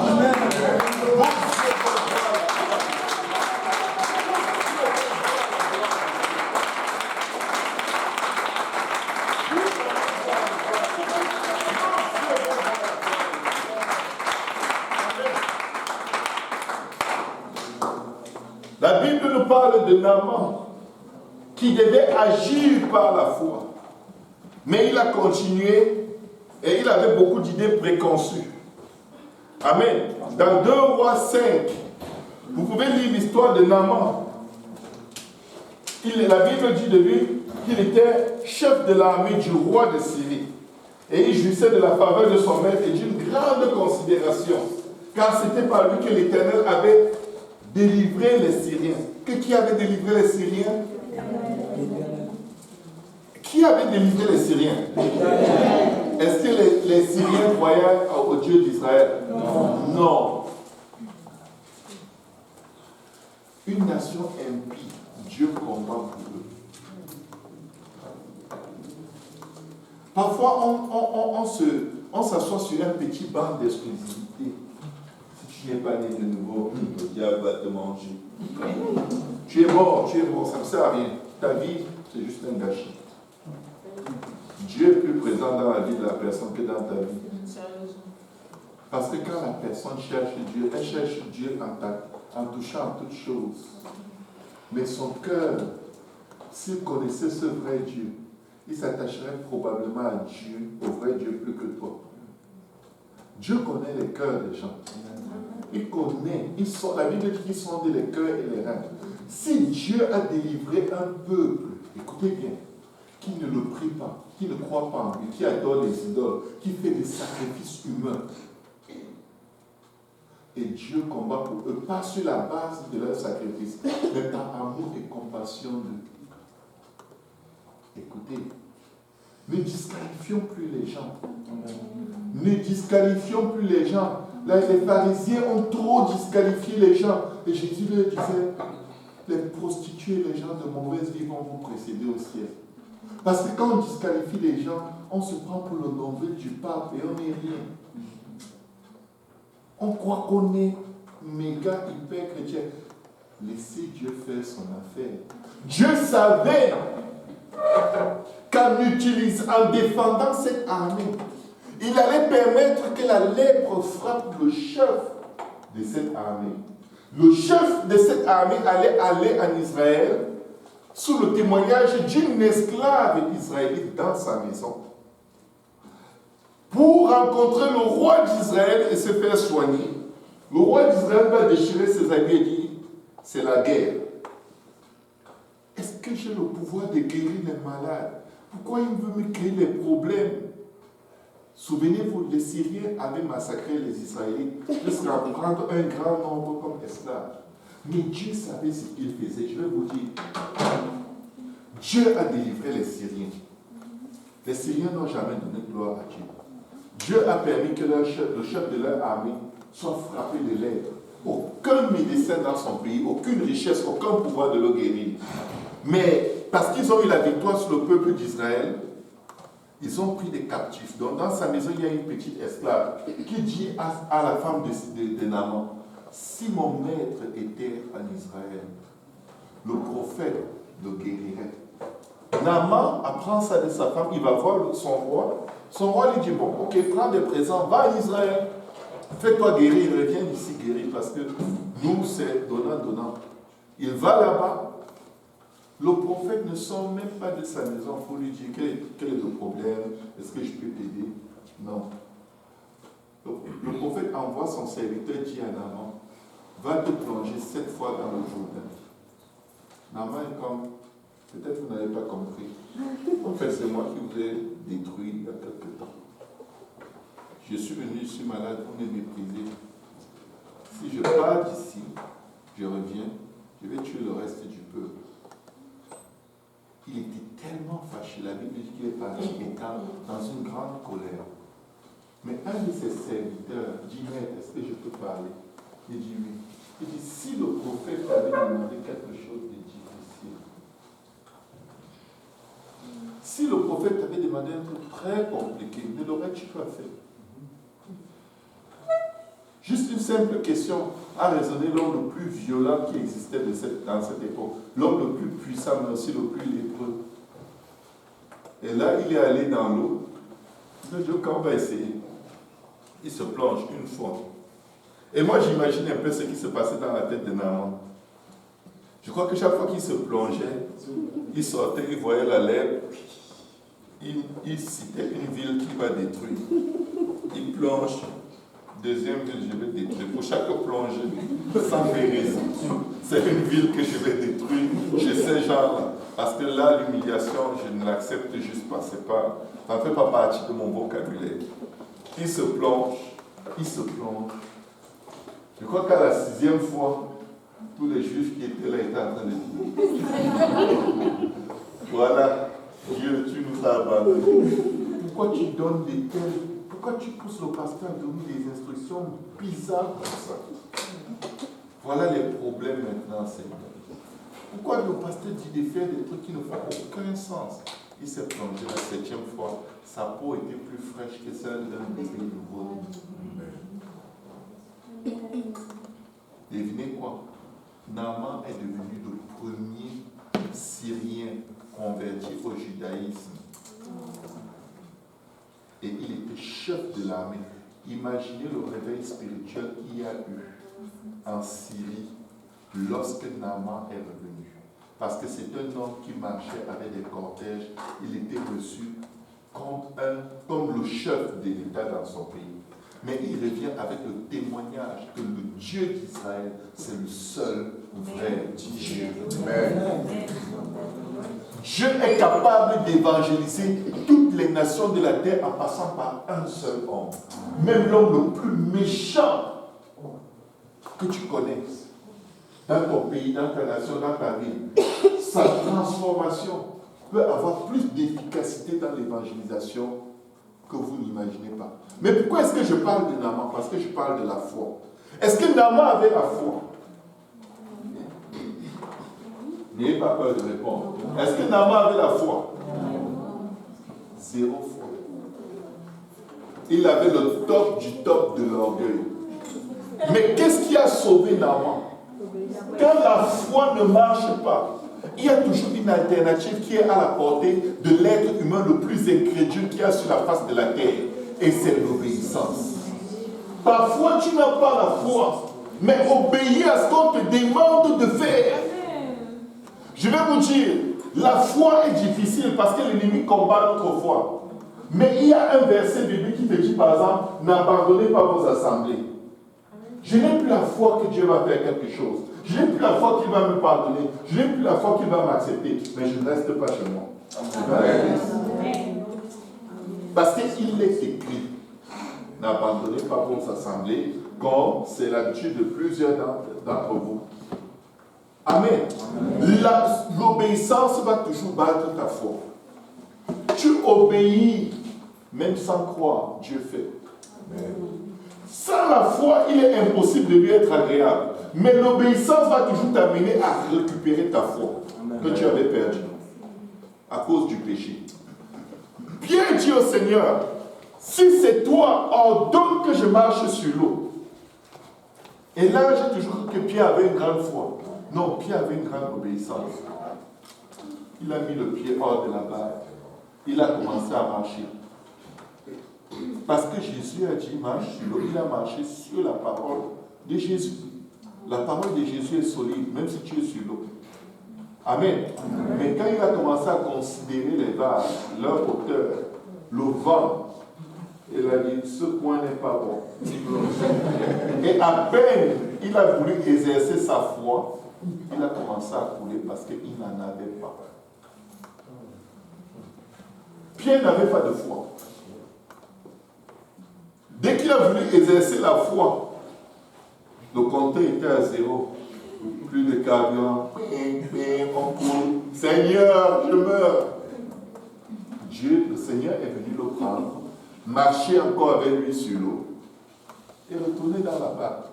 La Bible nous parle de Naaman qui devait agir par la foi. Mais il a continué et il avait beaucoup d'idées préconçues. Amen. Dans 2 Rois 5, vous pouvez lire l'histoire de Naaman. La Bible dit de lui qu'il était chef de l'armée du roi de Syrie. Et il jouissait de la faveur de son maître et d'une grande considération. Car c'était par lui que l'Éternel avait délivré les Syriens. Qui avait délivré les Syriens? Qui avait délivré les Syriens? Est-ce que les Syriens croyaient au Dieu d'Israël? Non. Une nation impie, Dieu combat pour eux. Parfois, on s'assoit sur un petit banc d'exclusivité. Si tu n'es pas né de nouveau, le diable va te manger. Tu es mort, ça ne sert à rien. Ta vie, c'est juste un gâchis. Dieu est plus présent dans la vie de la personne que dans ta vie. Parce que quand la personne cherche Dieu, elle cherche Dieu en touchant toutes choses. Mais son cœur, s'il connaissait ce vrai Dieu, il s'attacherait probablement à Dieu, au vrai Dieu plus que toi. Dieu connaît les cœurs des gens. Il connaît, la Bible dit qu'il sonde les cœurs et les reins. Si Dieu a délivré un peuple, écoutez bien, qui ne le prie pas, qui ne croit pas en lui, qui adore les idoles, qui fait des sacrifices humains, et Dieu combat pour eux, pas sur la base de leur sacrifice, mais par amour et compassion d'eux. Écoutez, ne disqualifions plus les gens. Ne disqualifions plus les gens. Là, les pharisiens ont trop disqualifié les gens. Et Jésus leur disait, les prostituées, les gens de mauvaise vie vont vous précéder au ciel. Parce que quand on disqualifie les gens, on se prend pour le nombril du pape et on n'est rien. On croit qu'on est méga hyper chrétien. Laissez Dieu faire son affaire. Dieu savait en défendant cette armée, il allait permettre que la lèpre frappe le chef de cette armée. Le chef de cette armée allait aller en Israël sous le témoignage d'une esclave israélite dans sa maison pour rencontrer le roi d'Israël et se faire soigner. Le roi d'Israël va déchirer ses habits et dire, c'est la guerre. Est-ce que j'ai le pouvoir de guérir les malades? Pourquoi il veut me créer les problèmes? Souvenez-vous, les Syriens avaient massacré les Israélites jusqu'à prendre un grand nombre comme esclaves. Mais Dieu savait ce qu'il faisait. Je vais vous dire, Dieu a délivré les Syriens. Les Syriens n'ont jamais donné gloire à Dieu. Dieu a permis que le chef de leur armée soit frappé de lèvres. Aucun médecin dans son pays, aucune richesse, aucun pouvoir de le guérir. Mais parce qu'ils ont eu la victoire sur le peuple d'Israël, ils ont pris des captifs. Donc dans sa maison, il y a une petite esclave qui dit à la femme de Naaman, si mon maître était en Israël, le prophète le guérirait. Naaman apprend ça de sa femme, il va voir son roi. Son roi lui dit, bon, ok, prends des présents, va en Israël, fais-toi guérir, reviens ici guérir, parce que nous, c'est donnant. Il va là-bas. Le prophète ne sort même pas de sa maison pour lui dire quel est le problème, est-ce que je peux t'aider? Non. Le prophète envoie son serviteur, dit à Naaman, va te plonger 7 fois dans le Jourdain. Naaman est comme, peut-être vous n'avez pas compris. En fait, c'est moi qui vous ai détruit il y a quelque temps. Je suis venu, je suis malade, vous me méprisez. Si je pars d'ici, je reviens, je vais tuer le reste du peuple. Il était tellement fâché, la Bible dit qu'il est parti étant dans une grande colère. Mais un de ses serviteurs dit, mais est-ce que je peux parler? Il dit oui. Il dit, si le prophète avait demandé quelque chose de difficile, si le prophète avait demandé un truc très compliqué, ne l'aurais-tu pas fait? Juste une simple question a raisonné l'homme le plus violent qui existait dans cette époque. L'homme le plus puissant, mais aussi le plus lépreux. Et là, il est allé dans l'eau. Il a dit, quand on va essayer, il se plonge une fois. Et moi, j'imagine un peu ce qui se passait dans la tête de Naaman. Je crois que chaque fois qu'il se plongeait, il sortait, il voyait la lèvre, il citait une ville qu'il va détruire. Il plonge. Deuxième ville, je vais détruire. Pour chaque plongée, sans péril, c'est une ville que je vais détruire. Je sais, genre, parce que là, l'humiliation, je ne l'accepte juste pas. Ça ne fait pas partie de mon vocabulaire. Il se plonge, il se plonge. Je crois qu'à la 6e fois, tous les juifs qui étaient là étaient en train de dire, voilà, Dieu, tu nous as abandonnés. Pourquoi tu donnes des tels? Pourquoi tu pousses le pasteur à donner des instructions bizarres comme ça? Voilà les problèmes maintenant, Seigneur. Pourquoi le pasteur dit de faire des trucs qui ne font aucun sens? Il s'est plongé la 7e fois. Sa peau était plus fraîche que celle d'un bébé nouveau. Devinez quoi? Naaman est devenu le premier Syrien converti au judaïsme. Et il était chef de l'armée. Imaginez le réveil spirituel qu'il y a eu en Syrie lorsque Naaman est revenu. Parce que c'est un homme qui marchait avec des cortèges. Il était reçu comme le chef de l'État dans son pays. Mais il revient avec le témoignage que le Dieu d'Israël, c'est le seul vrai Dieu. Amen. Dieu est capable d'évangéliser toutes les nations de la terre en passant par un seul homme. Même l'homme le plus méchant que tu connaisses, dans ton pays, dans ta nation, dans ta ville, sa transformation peut avoir plus d'efficacité dans l'évangélisation que vous n'imaginez pas. Mais pourquoi est-ce que je parle de Naaman? Parce que je parle de la foi. Est-ce que Naaman avait la foi? N'ayez pas peur de répondre. Est-ce que Naaman avait la foi? Zéro foi. Il avait le top du top de l'orgueil. Mais qu'est-ce qui a sauvé Naaman? Quand la foi ne marche pas, il y a toujours une alternative qui est à la portée de l'être humain le plus incrédule qu'il y a sur la face de la terre. Et c'est l'obéissance. Parfois, tu n'as pas la foi, mais obéis à ce qu'on te demande de faire. Je vais vous dire, la foi est difficile parce que l'ennemi combat notre foi. Mais il y a un verset biblique qui te dit, par exemple, n'abandonnez pas vos assemblées. Je n'ai plus la foi que Dieu va faire quelque chose. Je n'ai plus la foi qu'il va me pardonner. Je n'ai plus la foi qu'il va m'accepter. Mais je ne reste pas chez moi. Parce qu'il est écrit, n'abandonnez pas vos assemblées, comme c'est l'habitude de plusieurs d'entre vous. Amen. L'obéissance va toujours battre ta foi. Tu obéis, même sans croire, Dieu fait. Amen. Sans la foi, il est impossible de lui être agréable. Mais l'obéissance va toujours t'amener à récupérer ta foi que tu avais perdue à cause du péché. Pierre dit au Seigneur, si c'est toi, ordonne que je marche sur l'eau. Et là, j'ai toujours cru que Pierre avait une grande foi. Non, Pierre avait une grande obéissance. Il a mis le pied hors de la barre. Il a commencé à marcher. Parce que Jésus a dit, marche sur l'eau. Il a marché sur la parole de Jésus. La parole de Jésus est solide, même si tu es sur l'eau. Amen. Amen. Mais quand il a commencé à considérer les vagues, leur hauteur, le vent, il a dit, ce coin n'est pas bon. Et à peine il a voulu exercer sa foi, il a commencé à couler parce qu'il n'en avait pas. Pierre n'avait pas de foi. Dès qu'il a voulu exercer la foi, le compteur était à zéro. Plus de carburant. On coule. Seigneur, je meurs. Dieu, le Seigneur est venu le prendre, marcher encore avec lui sur l'eau et retourner dans la barque.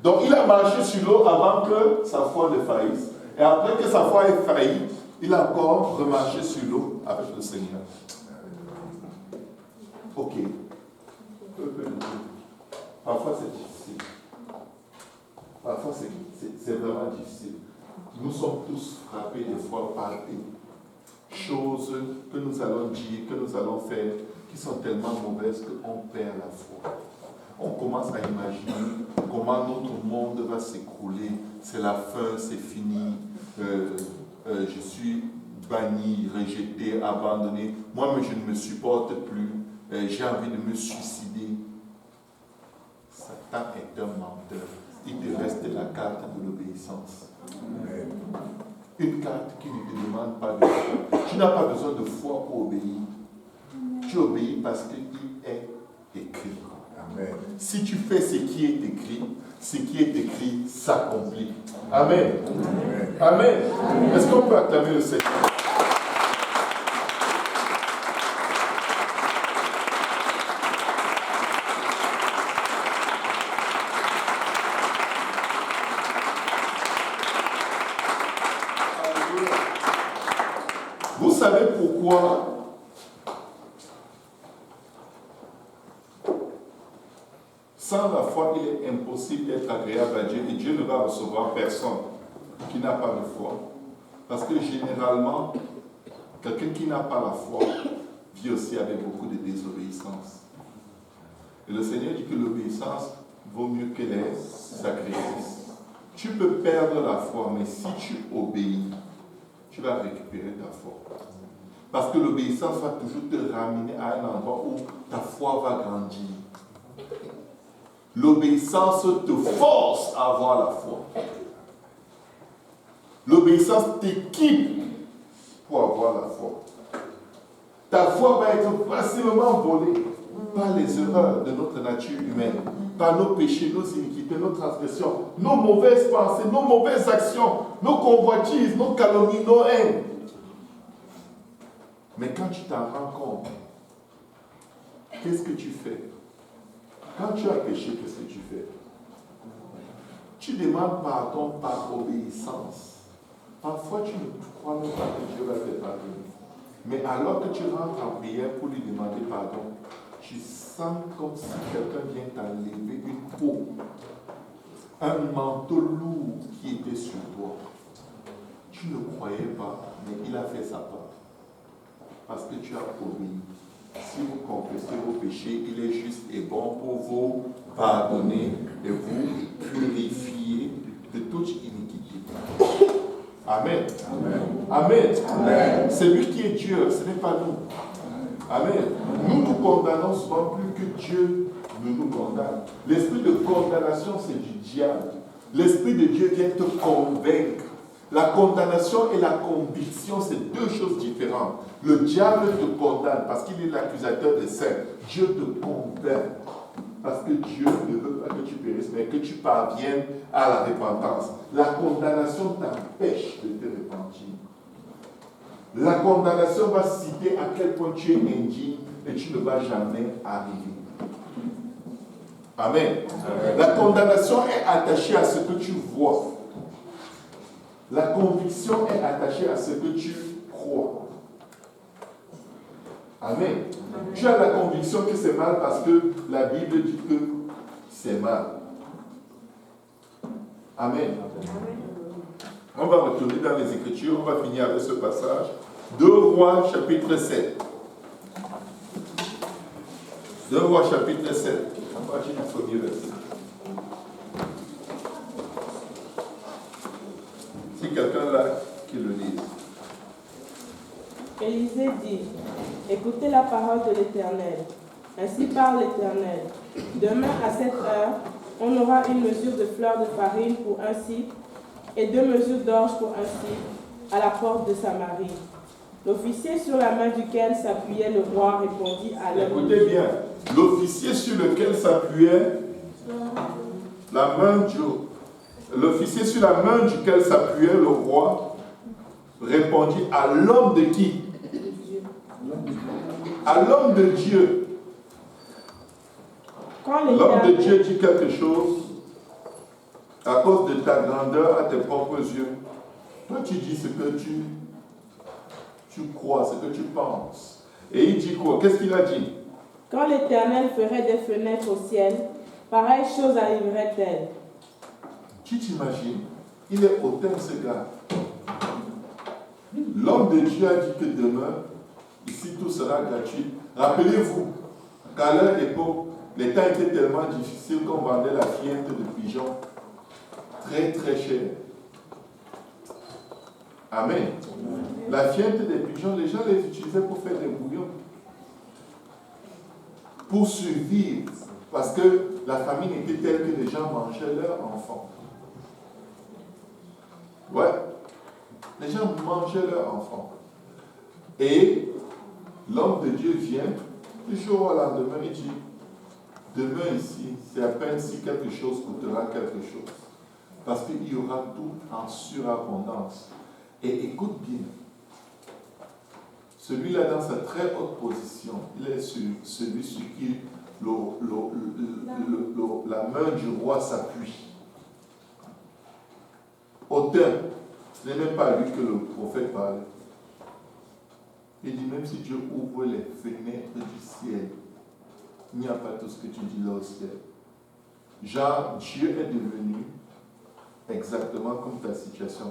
Donc il a marché sur l'eau avant que sa foi ne faillisse. Et après que sa foi ait failli, il a encore remarché sur l'eau avec le Seigneur. Ok. Parfois c'est difficile. Parfois c'est vraiment difficile. Nous sommes tous frappés des fois par des choses que nous allons dire, que nous allons faire, qui sont tellement mauvaises qu'on perd la foi. On commence à imaginer comment notre monde va s'écrouler. C'est la fin, c'est fini. Je suis banni, rejeté, abandonné. Moi-même, je ne me supporte plus. J'ai envie de me suicider. Satan est un menteur. Il te reste la carte de l'obéissance. Une carte qui ne te demande pas de foi. Tu n'as pas besoin de foi pour obéir. Tu obéis parce qu'il est écrit. Amen. Si tu fais ce qui est écrit, ce qui est écrit s'accomplit. Amen. Amen. Amen. Amen. Est-ce qu'on peut acclamer le Seigneur? Vous savez pourquoi sans la foi, il est impossible d'être agréable à Dieu et Dieu ne va recevoir personne qui n'a pas de foi. Parce que généralement, quelqu'un qui n'a pas la foi vit aussi avec beaucoup de désobéissance. Et le Seigneur dit que l'obéissance vaut mieux que les sacrifices. Tu peux perdre la foi, mais si tu obéis, tu vas récupérer ta foi. Parce que l'obéissance va toujours te ramener à un endroit où ta foi va grandir. L'obéissance te force à avoir la foi. L'obéissance t'équipe pour avoir la foi. Ta foi va être facilement volée par les erreurs de notre nature humaine, par nos péchés, nos iniquités, nos transgressions, nos mauvaises pensées, nos mauvaises actions, nos convoitises, nos calomnies, nos haines. Mais quand tu t'en rends compte, qu'est-ce que tu fais? Quand tu as péché, qu'est-ce que tu fais? Tu demandes pardon par obéissance. Parfois, tu ne crois même pas que Dieu va te pardonner. Mais alors que tu rentres en prière pour lui demander pardon, tu sens comme si quelqu'un vient t'enlever une peau, un manteau lourd qui était sur toi. Tu ne croyais pas, mais il a fait sa part. Parce que tu as obéi. Si vous confessez vos péchés, il est juste et bon pour vous pardonner et vous purifier de toute iniquité. Amen. Amen. Amen. Amen. C'est lui qui est Dieu, ce n'est pas nous. Amen. Nous nous condamnons souvent plus que Dieu ne nous condamne. L'esprit de condamnation, c'est du diable. L'Esprit de Dieu vient te convaincre. La condamnation et la conviction, c'est deux choses différentes. Le diable te condamne parce qu'il est l'accusateur des saints. Dieu te convainc parce que Dieu ne veut pas que tu périsses, mais que tu parviennes à la repentance. La condamnation t'empêche de te repentir. La condamnation va citer à quel point tu es indigne et tu ne vas jamais arriver. Amen. Amen. La condamnation est attachée à ce que tu vois. La conviction est attachée à ce que tu crois. Amen. Amen. Tu as la conviction que c'est mal parce que la Bible dit que c'est mal. Amen. Amen. On va retourner dans les Écritures, on va finir avec ce passage. 2 Rois chapitre 7. 2 Rois chapitre 7. À partir du premier verset. Si quelqu'un là qui le lise. Élisée dit, écoutez la parole de l'Éternel. Ainsi parle l'Éternel. Demain à cette heure, on aura une mesure de fleur de farine pour un sicle et 2 mesures d'orge pour un sicle à la porte de Samarie. L'officier sur la main duquel s'appuyait le roi répondit à l'homme. Écoutez bien, l'officier sur lequel s'appuyait l'officier sur la main duquel s'appuyait le roi répondit à l'homme de qui? À l'homme de Dieu. L'homme de Dieu dit quelque chose à cause de ta grandeur à tes propres yeux. Toi, tu dis ce que tu crois, ce que tu penses. Et il dit quoi? Qu'est-ce qu'il a dit? Quand l'Éternel ferait des fenêtres au ciel, pareille chose arriverait-elle. Tu t'imagines? Il est hautain ce gars. L'homme de Dieu a dit que demain, ici tout sera gratuit. Rappelez-vous qu'à leur époque, les temps étaient tellement difficiles qu'on vendait la fiente de pigeon très très cher. Amen. La fiente des pigeons, les gens les utilisaient pour faire des bouillons. Pour survivre. Parce que la famine était telle que les gens mangeaient leurs enfants. Ouais. Les gens mangeaient leurs enfants. Et l'homme de Dieu vient, du jour au lendemain, il dit, demain ici, c'est à peine si quelque chose coûtera quelque chose. Parce qu'il y aura tout en surabondance. Et écoute bien, celui-là dans sa très haute position, il est celui sur qui la main du roi s'appuie. Auteur, ce n'est même pas à lui que le prophète parlait. Il dit, même si Dieu ouvre les fenêtres du ciel, il n'y a pas tout ce que tu dis là au ciel. Genre, Dieu est devenu exactement comme ta situation.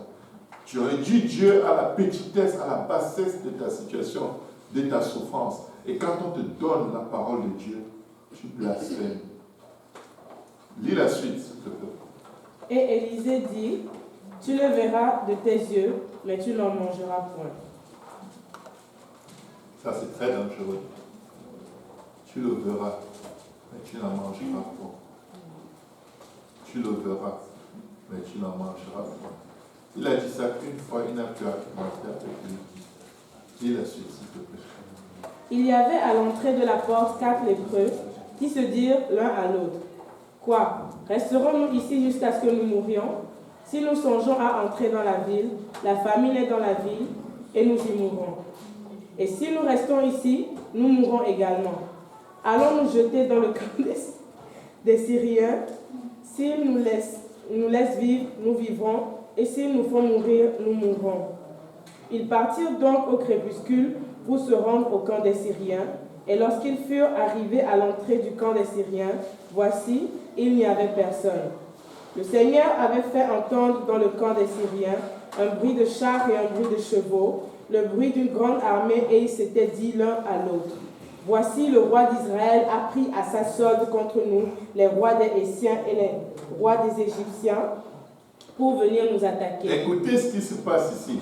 Tu réduis Dieu à la petitesse, à la bassesse de ta situation, de ta souffrance. Et quand on te donne la parole de Dieu, tu blasphèmes. Lis la suite, s'il te plaît. Et Élisée dit, tu le verras de tes yeux, mais tu n'en mangeras point. Ça, c'est très dangereux. Tu le verras, mais tu n'en mangeras point. Tu le verras, mais tu n'en mangeras point. Il a dit ça une fois, il n'a plus argumenté avec lui. Lis la suite, s'il te plaît. Il y avait à l'entrée de la porte 4 lépreux qui se dirent l'un à l'autre. Quoi? Resterons-nous ici jusqu'à ce que nous mourions? Si nous songeons à entrer dans la ville, la famine est dans la ville, et nous y mourrons. Et si nous restons ici, nous mourrons également. Allons nous jeter dans le camp des Syriens. S'ils nous laissent vivre, nous vivrons, et s'ils nous font mourir, nous mourrons. Ils partirent donc au crépuscule pour se rendre au camp des Syriens, et lorsqu'ils furent arrivés à l'entrée du camp des Syriens, voici, il n'y avait personne. Le Seigneur avait fait entendre dans le camp des Syriens un bruit de chars et un bruit de chevaux, le bruit d'une grande armée, et ils s'étaient dit l'un à l'autre. Voici le roi d'Israël a pris à sa solde contre nous les rois des Hétiens et les rois des Égyptiens pour venir nous attaquer. Écoutez ce qui se passe ici.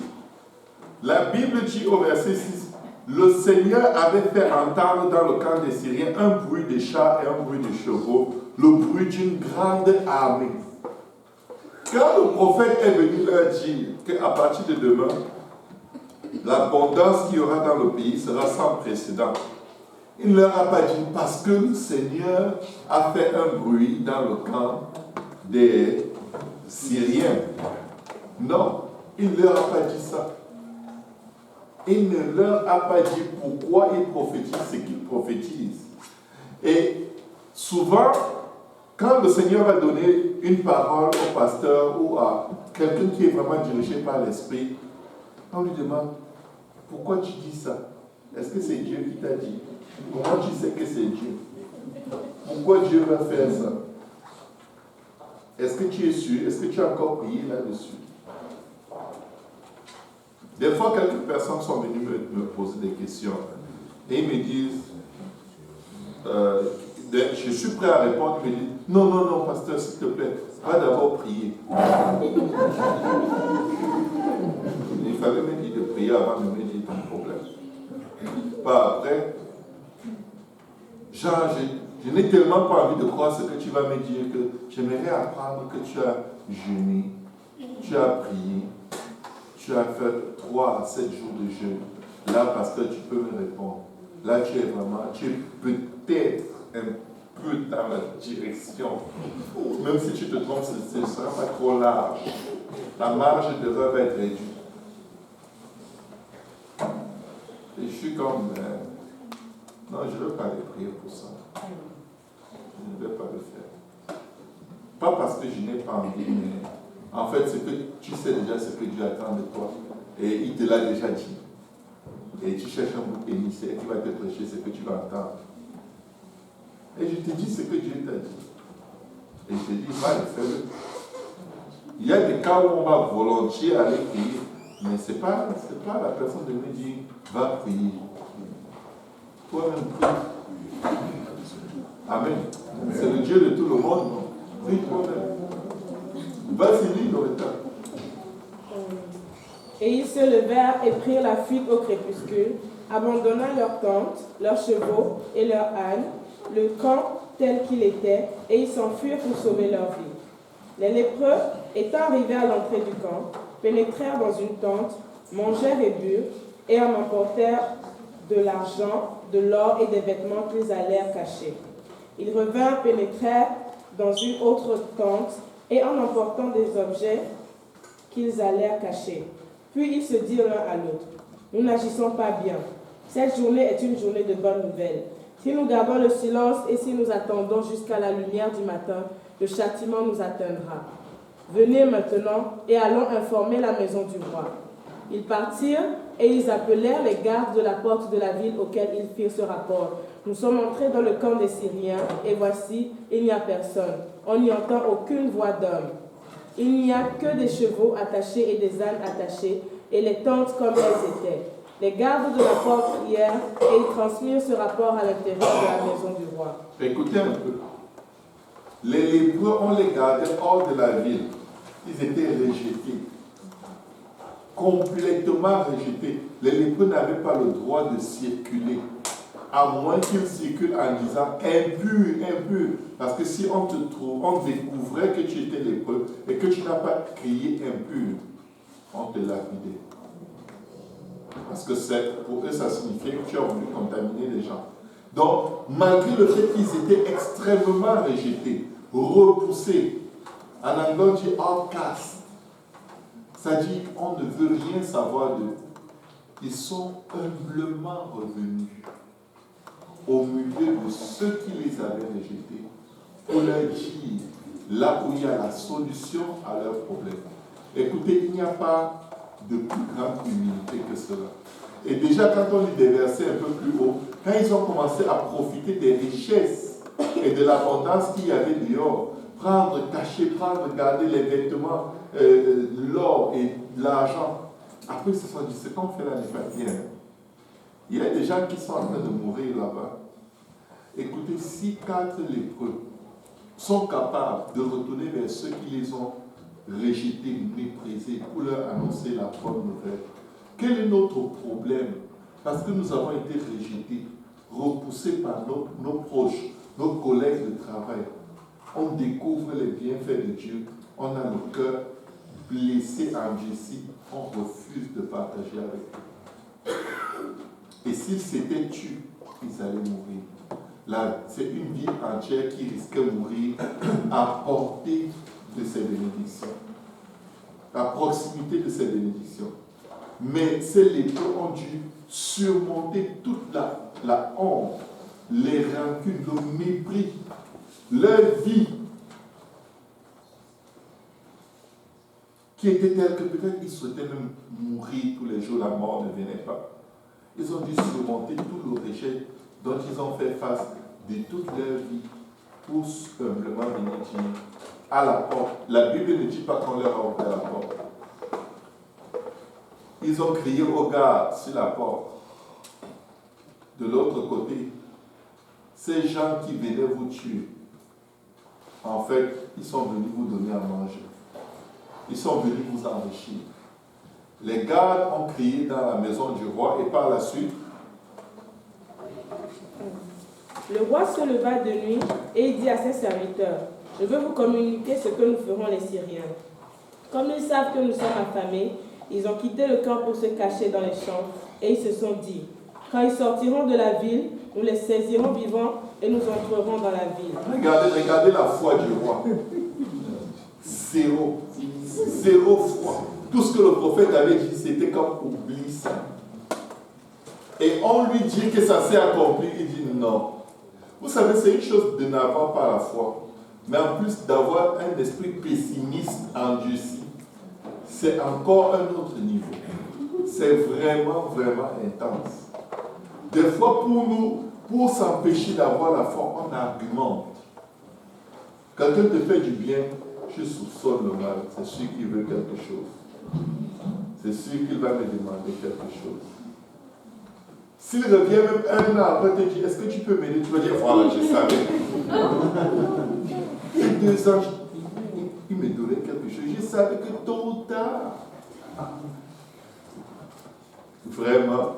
La Bible dit au verset 6, le Seigneur avait fait entendre dans le camp des Syriens un bruit de chars et un bruit de chevaux, le bruit d'une grande armée. Quand le prophète est venu leur dire qu'à partir de demain, l'abondance qu'il y aura dans le pays sera sans précédent, il ne leur a pas dit parce que le Seigneur a fait un bruit dans le camp des Syriens. Non, il ne leur a pas dit ça. Il ne leur a pas dit pourquoi ils prophétisent ce qu'ils prophétisent. Et souvent, quand le Seigneur va donner une parole au pasteur ou à quelqu'un qui est vraiment dirigé par l'Esprit, on lui demande, pourquoi tu dis ça? Est-ce que c'est Dieu qui t'a dit? Comment tu sais que c'est Dieu? Pourquoi Dieu va faire ça? Est-ce que tu es sûr? Est-ce que tu as encore prié là-dessus? Des fois, quelques personnes sont venues me poser des questions et ils me disent, je suis prêt à répondre, ils me disent, non, pasteur, s'il te plaît, va d'abord prier. Il fallait me dire de prier avant de me dire ton problème. Pas après. Genre, je n'ai tellement pas envie de croire ce que tu vas me dire que j'aimerais apprendre que tu as jeûné, tu as prié, tu as fait 3 à 7 jours de jeûne. Là, pasteur, tu peux me répondre. Là, tu es peut-être un peu dans la direction. Même si tu te trompes, ce ne sera pas trop large. La marge d'erreur va être réduite. Et je suis comme, non, je ne veux pas aller prier pour ça. Je ne vais pas le faire. Pas parce que je n'ai pas envie, mais en fait, c'est que tu sais déjà ce que Dieu attend de toi. Et il te l'a déjà dit. Et tu cherches un bouc émissaire qui va te prêcher ce que tu vas entendre. Et je te dis ce que Dieu t'a dit. Et je te dis, va le faire. Il y a des cas où on va volontiers aller prier, mais ce n'est pas la personne de me dire, va prier. Toi-même, prie. Amen. C'est le Dieu de tout le monde, non? Prie toi-même. Vas-y, lis dans le temps. Et ils se levèrent et prirent la fuite au crépuscule, abandonnant leurs tentes, leurs chevaux et leurs ânes, le camp tel qu'il était, et ils s'enfuirent pour sauver leur vie. Les lépreux, étant arrivés à l'entrée du camp, pénétrèrent dans une tente, mangèrent et burent, et en emportèrent de l'argent, de l'or et des vêtements qu'ils allèrent cacher. Ils revinrent, pénétrèrent dans une autre tente, et en emportant des objets qu'ils allèrent cacher. Puis ils se dirent l'un à l'autre, nous n'agissons pas bien. Cette journée est une journée de bonnes nouvelles. Si nous gardons le silence et si nous attendons jusqu'à la lumière du matin, le châtiment nous atteindra. Venez maintenant et allons informer la maison du roi. Ils partirent et ils appelèrent les gardes de la porte de la ville auxquels ils firent ce rapport. Nous sommes entrés dans le camp des Syriens et voici, il n'y a personne. On n'y entend aucune voix d'homme. Il n'y a que des chevaux attachés et des ânes attachés et les tentes comme elles étaient. Les gardes de la porte prièrent et ils transmirent ce rapport à l'intérieur de la maison du roi. Écoutez un peu. Les lépreux, on les gardait hors de la ville. Ils étaient rejetés. Complètement rejetés. Les lépreux n'avaient pas le droit de circuler. À moins qu'ils circulent en disant impur, impur. Parce que si on te trouve, on découvrait que tu étais lépreux et que tu n'as pas crié impur, on te lapidait. Parce que pour eux, ça signifiait que tu as voulu contaminer les gens. Donc, malgré le fait qu'ils étaient extrêmement rejetés, repoussés, en anglais on dit outcast, ça dit on ne veut rien savoir d'eux. Ils sont humblement revenus au milieu de ceux qui les avaient rejetés pour leur dire là où il y a la solution à leurs problèmes. Écoutez, il n'y a pas de plus grande humilité que cela. Et déjà, quand on lit des versets un peu plus haut, quand ils ont commencé à profiter des richesses et de l'abondance qu'il y avait dehors, prendre, cacher, prendre, garder les vêtements, l'or et l'argent, après ils se sont dit, ce qu'on fait là n'est pas bien. Il y a des gens qui sont en train de mourir là-bas. Écoutez, si 4 lépreux sont capables de retourner vers ceux qui les ont rejetés, méprisés, pour leur annoncer la bonne nouvelle, quel est notre problème? Parce que nous avons été rejetés, repoussés par nos proches, nos collègues de travail. On découvre les bienfaits de Dieu, on a le cœur blessé, endurci, on refuse de partager avec eux. Et s'ils s'étaient tués, ils allaient mourir. Là, c'est une vie entière qui risquait de mourir à portée de ces bénédictions, à proximité de ces bénédictions. Mais ces lépreux ont dû surmonter toute la honte, les rancunes, le mépris, leur vie qui était telle que peut-être ils souhaitaient même mourir tous les jours, la mort ne venait pas. Ils ont dû surmonter tout le rejet dont ils ont fait face de toute leur vie pour simplement venir dire à la porte. La Bible ne dit pas qu'on leur a ouvert la porte. Ils ont crié au gars sur la porte. De l'autre côté, ces gens qui venaient vous tuer, en fait, ils sont venus vous donner à manger. Ils sont venus vous enrichir. Les gardes ont crié dans la maison du roi et par la suite, le roi se leva de nuit et il dit à ses serviteurs, je veux vous communiquer ce que nous ferons les Syriens. Comme ils savent que nous sommes affamés, ils ont quitté le camp pour se cacher dans les champs et ils se sont dit, quand ils sortiront de la ville, nous les saisirons vivants et nous entrerons dans la ville. Regardez la foi du roi. Zéro foi. Tout ce que le prophète avait dit, c'était comme oublie ça. Et on lui dit que ça s'est accompli, il dit non. Vous savez, c'est une chose de n'avoir pas la foi, mais en plus d'avoir un esprit pessimiste endurci, c'est encore un autre niveau. C'est vraiment, vraiment intense. Des fois, pour nous, pour s'empêcher d'avoir la foi, on argumente. Quelqu'un te fait du bien, je soupçonne le mal. C'est sûr qu'il veut quelque chose. C'est sûr qu'il va me demander quelque chose. S'il revient même un an après te dire, est-ce que tu peux m'aider? Tu vas dire, voilà, je savais. Et 2 ans, il me donnait quelque chose. Je savais que tôt ou tard. Vraiment.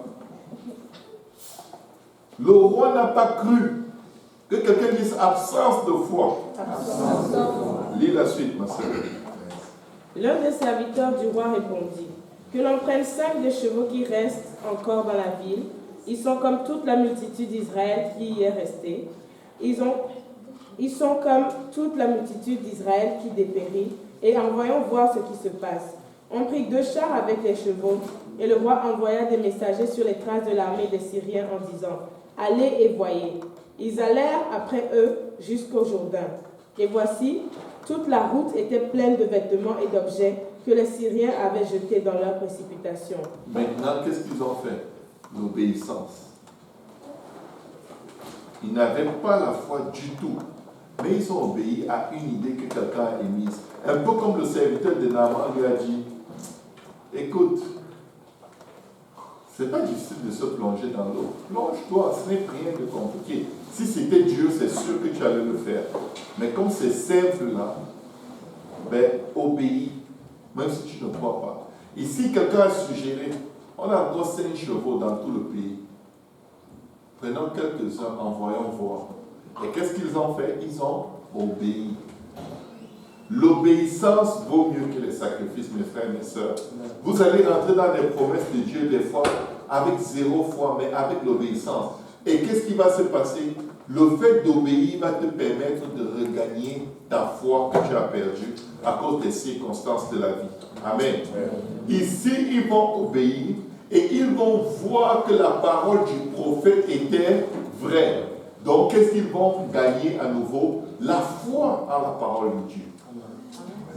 Le roi n'a pas cru que quelqu'un dise absence de foi. Lis la suite, ma soeur. L'un des serviteurs du roi répondit, que l'on prenne 5 des chevaux qui restent encore dans la ville. Ils sont comme toute la multitude d'Israël qui y est restée. Ils sont comme toute la multitude d'Israël qui dépérit. Et envoyons voir ce qui se passe. On prit 2 chars avec les chevaux, et le roi envoya des messagers sur les traces de l'armée des Syriens en disant, allez et voyez. Ils allèrent après eux jusqu'au Jourdain. Et voici, toute la route était pleine de vêtements et d'objets que les Syriens avaient jetés dans leur précipitation. Maintenant, qu'est-ce qu'ils ont fait? L'obéissance. Ils n'avaient pas la foi du tout, mais ils ont obéi à une idée que quelqu'un a émise. Un peu comme le serviteur de Naaman lui a dit, écoute, c'est pas difficile de se plonger dans l'eau. Plonge-toi, ce n'est rien de compliqué. Si c'était Dieu, c'est sûr que tu allais le faire. Mais comme c'est simple là, ben, obéis, même si tu ne crois pas. Ici, quelqu'un a suggéré, on a encore 5 chevaux dans tout le pays. Prenons quelques-uns, envoyons voir. Et qu'est-ce qu'ils ont fait? Ils ont obéi. L'obéissance vaut mieux que les sacrifices, mes frères et mes sœurs. Vous allez rentrer dans les promesses de Dieu des fois avec 0 foi, mais avec l'obéissance. Et qu'est-ce qui va se passer? Le fait d'obéir va te permettre de regagner ta foi que tu as perdue à cause des circonstances de la vie. Amen. Ici, ils vont obéir et ils vont voir que la parole du prophète était vraie. Donc, qu'est-ce qu'ils vont gagner à nouveau? La foi en la parole de Dieu.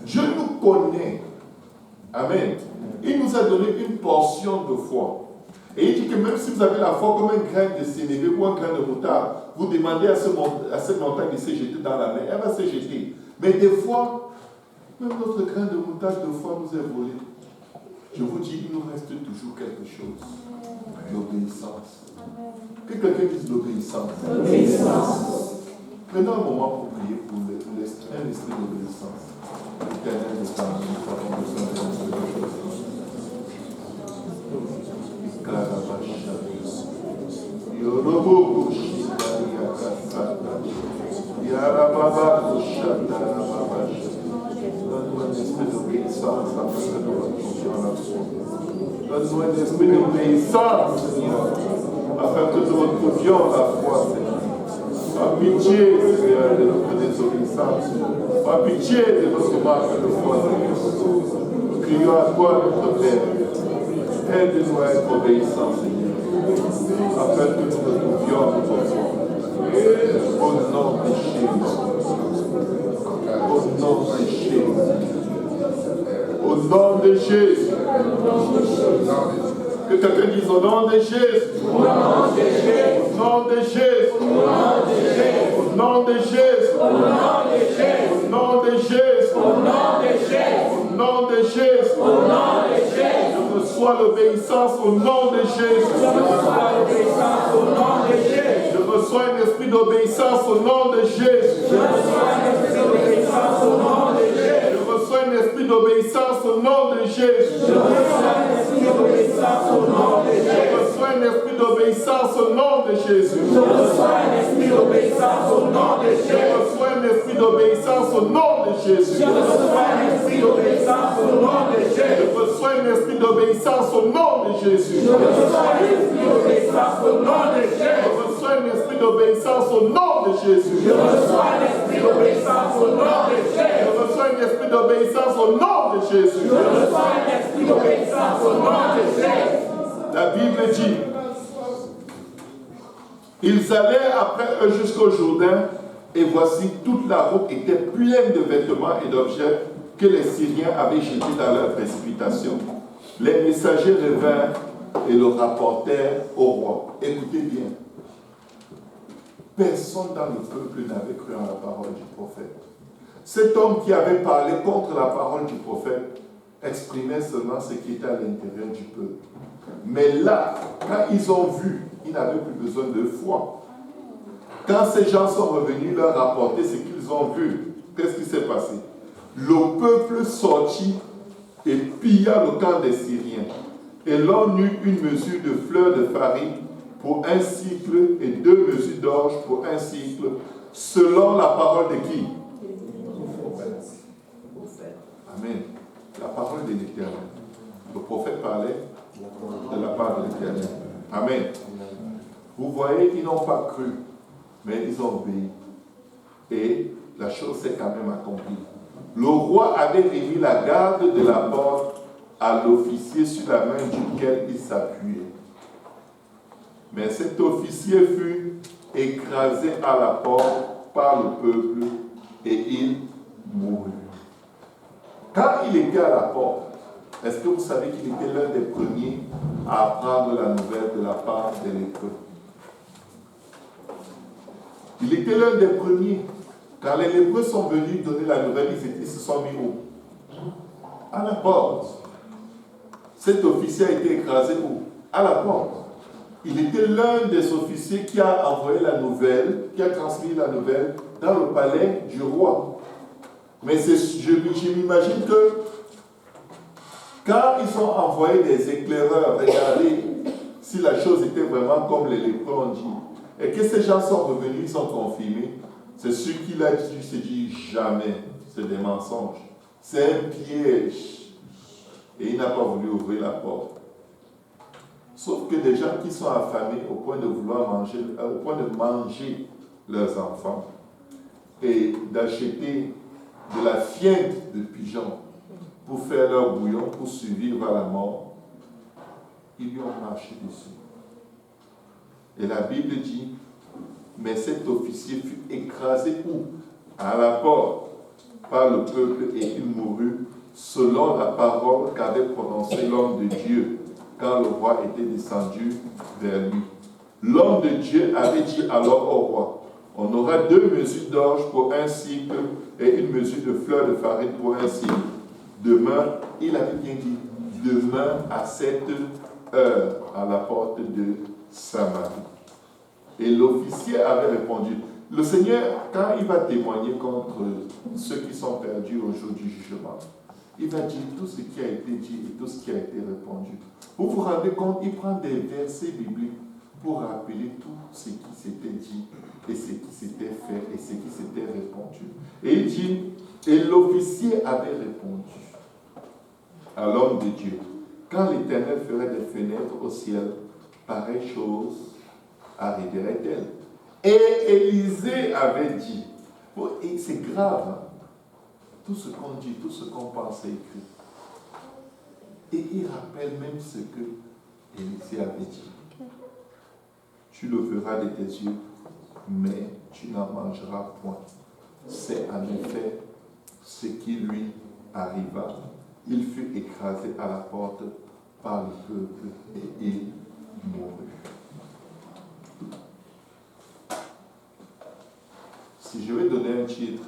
Dieu nous connaît. Amen. Il nous a donné une portion de foi. Et il dit que même si vous avez la foi comme un grain de sénévé ou un grain de moutarde, vous demandez à cette montagne de se jeter dans la mer, elle va se jeter. Mais des fois, même notre grain de moutarde de foi nous est volé. Je vous dis, il nous reste toujours quelque chose. L'obéissance. Que quelqu'un dise l'obéissance. Prenons un moment pour prier pour un esprit d'obéissance. L'éternel est en nous, nous avons besoin de notre chose. Donne-nous obéissance afin que nous retrouvions la foi. Donne-nous un esprit d'obéissance, Seigneur, afin que nous retrouvions la foi, Seigneur. Par pitié, Seigneur, de notre désobéissance. Par pitié de notre marque de foi, Seigneur. Nous crions à toi, notre Père. Aide-nous à être obéissants, Seigneur, afin que nous retrouvions notre foi. Au nom de Jésus. Au nom de Jésus. Au nom de Jésus. Que quelqu'un dise au nom de Jésus. Au nom de Jésus. Au nom de Jésus. Au nom de Jésus. Au nom de Jésus. Au nom de Jésus. Au nom de Jésus. Au nom de Jésus. Je reçois l'obéissance au nom de Jésus. Je reçois l'obéissance au nom de Jésus. Je reçois un esprit d'obéissance au nom de Jésus. Je reçois un esprit d'obéissance au nom de Jésus. Je reçois un esprit d'obéissance au nom de Jésus. Je reçois un esprit d'obéissance au nom de Jésus. Je reçois un esprit d'obéissance au nom de Jésus. Je reçois un esprit d'obéissance au nom de Jésus. Je reçois un esprit d'obéissance au nom de Jésus. Je reçois un esprit d'obéissance au nom de Jésus. Je reçois un esprit d'obéissance au nom de Jésus. Je reçois un esprit d'obéissance au nom de Jésus. Je reçois un esprit d'obéissance au nom de Jésus. Je reçois un esprit d'obéissance au nom de Jésus. Je reçois un esprit d'obéissance au nom de Jésus. Je reçois un esprit d'obéissance au nom de Jésus. La Bible dit, ils allaient après eux jusqu'au Jourdain, et voici toute la route était pleine de vêtements et d'objets que les Syriens avaient jetés dans leur précipitation. Les messagers revinrent et le rapportèrent au roi. Écoutez bien. Personne dans le peuple n'avait cru en la parole du prophète. Cet homme qui avait parlé contre la parole du prophète exprimait seulement ce qui était à l'intérieur du peuple. Mais là, quand ils ont vu, ils n'avaient plus besoin de foi. Quand ces gens sont revenus leur rapporter ce qu'ils ont vu, qu'est-ce qui s'est passé? Le peuple sortit et pilla le camp des Syriens. Et l'on eut une mesure de fleurs de farine pour un cycle et 2 mesures d'orge pour un cycle, selon la parole de qui? Amen. La parole de l'Éternel. Le prophète parlait de la part de l'Éternel. Amen. Vous voyez, ils n'ont pas cru, mais ils ont obéi. Et la chose s'est quand même accomplie. Le roi avait remis la garde de la porte à l'officier sur la main duquel il s'appuyait. Mais cet officier fut écrasé à la porte par le peuple et il mourut. Quand il était à la porte, est-ce que vous savez qu'il était l'un des premiers à apprendre la nouvelle de la part des lépreux? Il était l'un des premiers. Quand les lépreux sont venus donner la nouvelle, ils se sont mis où? À la porte. Cet officier a été écrasé où? À la porte. Il était l'un des officiers qui a envoyé la nouvelle, qui a transmis la nouvelle dans le palais du roi. Mais je m'imagine que quand ils ont envoyé des éclaireurs regarder si la chose était vraiment comme les lépreux ont dit, et que ces gens sont revenus, ils ont confirmé, c'est ce qu'il a dit, il s'est dit jamais, c'est des mensonges, c'est un piège. Et il n'a pas voulu ouvrir la porte. Sauf que des gens qui sont affamés au point de vouloir manger, au point de manger leurs enfants et d'acheter de la fiente de pigeons pour faire leur bouillon, pour survivre à la mort, ils lui ont marché dessus. Et la Bible dit, mais cet officier fut écrasé où? À la porte, par le peuple, et il mourut selon la parole qu'avait prononcée l'homme de Dieu quand le roi était descendu vers lui. L'homme de Dieu avait dit alors au roi, on aura 2 mesures d'orge pour un cycle et une mesure de fleurs de farine pour un cycle. Demain, il avait bien dit, demain à cette heure à la porte de Samarie. Et l'officier avait répondu, le Seigneur, quand il va témoigner contre ceux qui sont perdus au jour du jugement, il va dire tout ce qui a été dit et tout ce qui a été répondu. Vous vous rendez compte, il prend des versets bibliques pour rappeler tout ce qui s'était dit et ce qui s'était fait et ce qui s'était répondu. Et il dit, et l'officier avait répondu, à l'homme de Dieu, quand l'Éternel ferait des fenêtres au ciel, pareille chose arriverait-elle. Et Élisée avait dit, et c'est grave, hein, tout ce qu'on dit, tout ce qu'on pense est écrit. Et il rappelle même ce que Élisée avait dit. Tu le verras de tes yeux, mais tu n'en mangeras point. C'est en effet ce qui lui arriva. Il fut écrasé à la porte par le peuple et il mourut. Si je vais donner un titre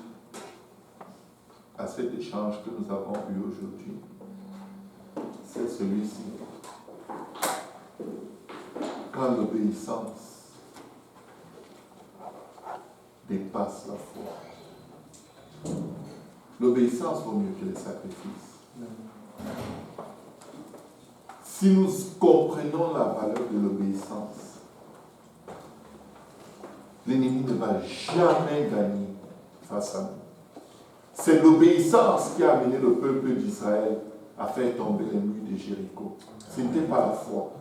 à cet échange que nous avons eu aujourd'hui, c'est celui-ci. Quand l'obéissance dépasse la foi. L'obéissance vaut mieux que les sacrifices. Si nous comprenons la valeur de l'obéissance, l'ennemi ne va jamais gagner face à nous. C'est l'obéissance qui a amené le peuple d'Israël à faire tomber les murs de Jéricho. Ce n'était pas la foi.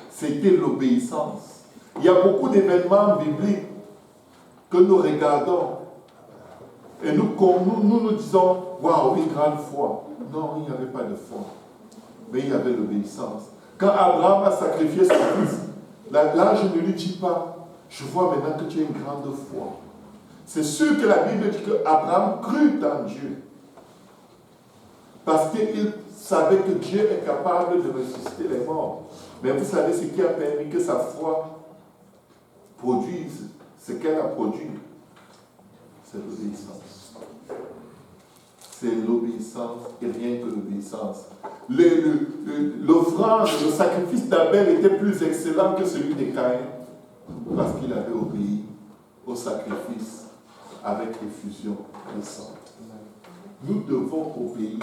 C'était l'obéissance. Il y a beaucoup d'événements bibliques que nous regardons et nous disons, waouh, une grande foi. Non, il n'y avait pas de foi. Mais il y avait l'obéissance. Quand Abraham a sacrifié son fils, l'ange ne lui dit pas, je vois maintenant que tu as une grande foi. C'est sûr que la Bible dit qu'Abraham crut en Dieu. Parce qu'il savait que Dieu est capable de ressusciter les morts. Mais vous savez ce qui a permis que sa foi produise ce qu'elle a produit? C'est l'obéissance. C'est l'obéissance et rien que l'obéissance. L'offrande, le sacrifice d'Abel était plus excellent que celui de Caïn parce qu'il avait obéi au sacrifice avec l'effusion du sang. Nous devons obéir.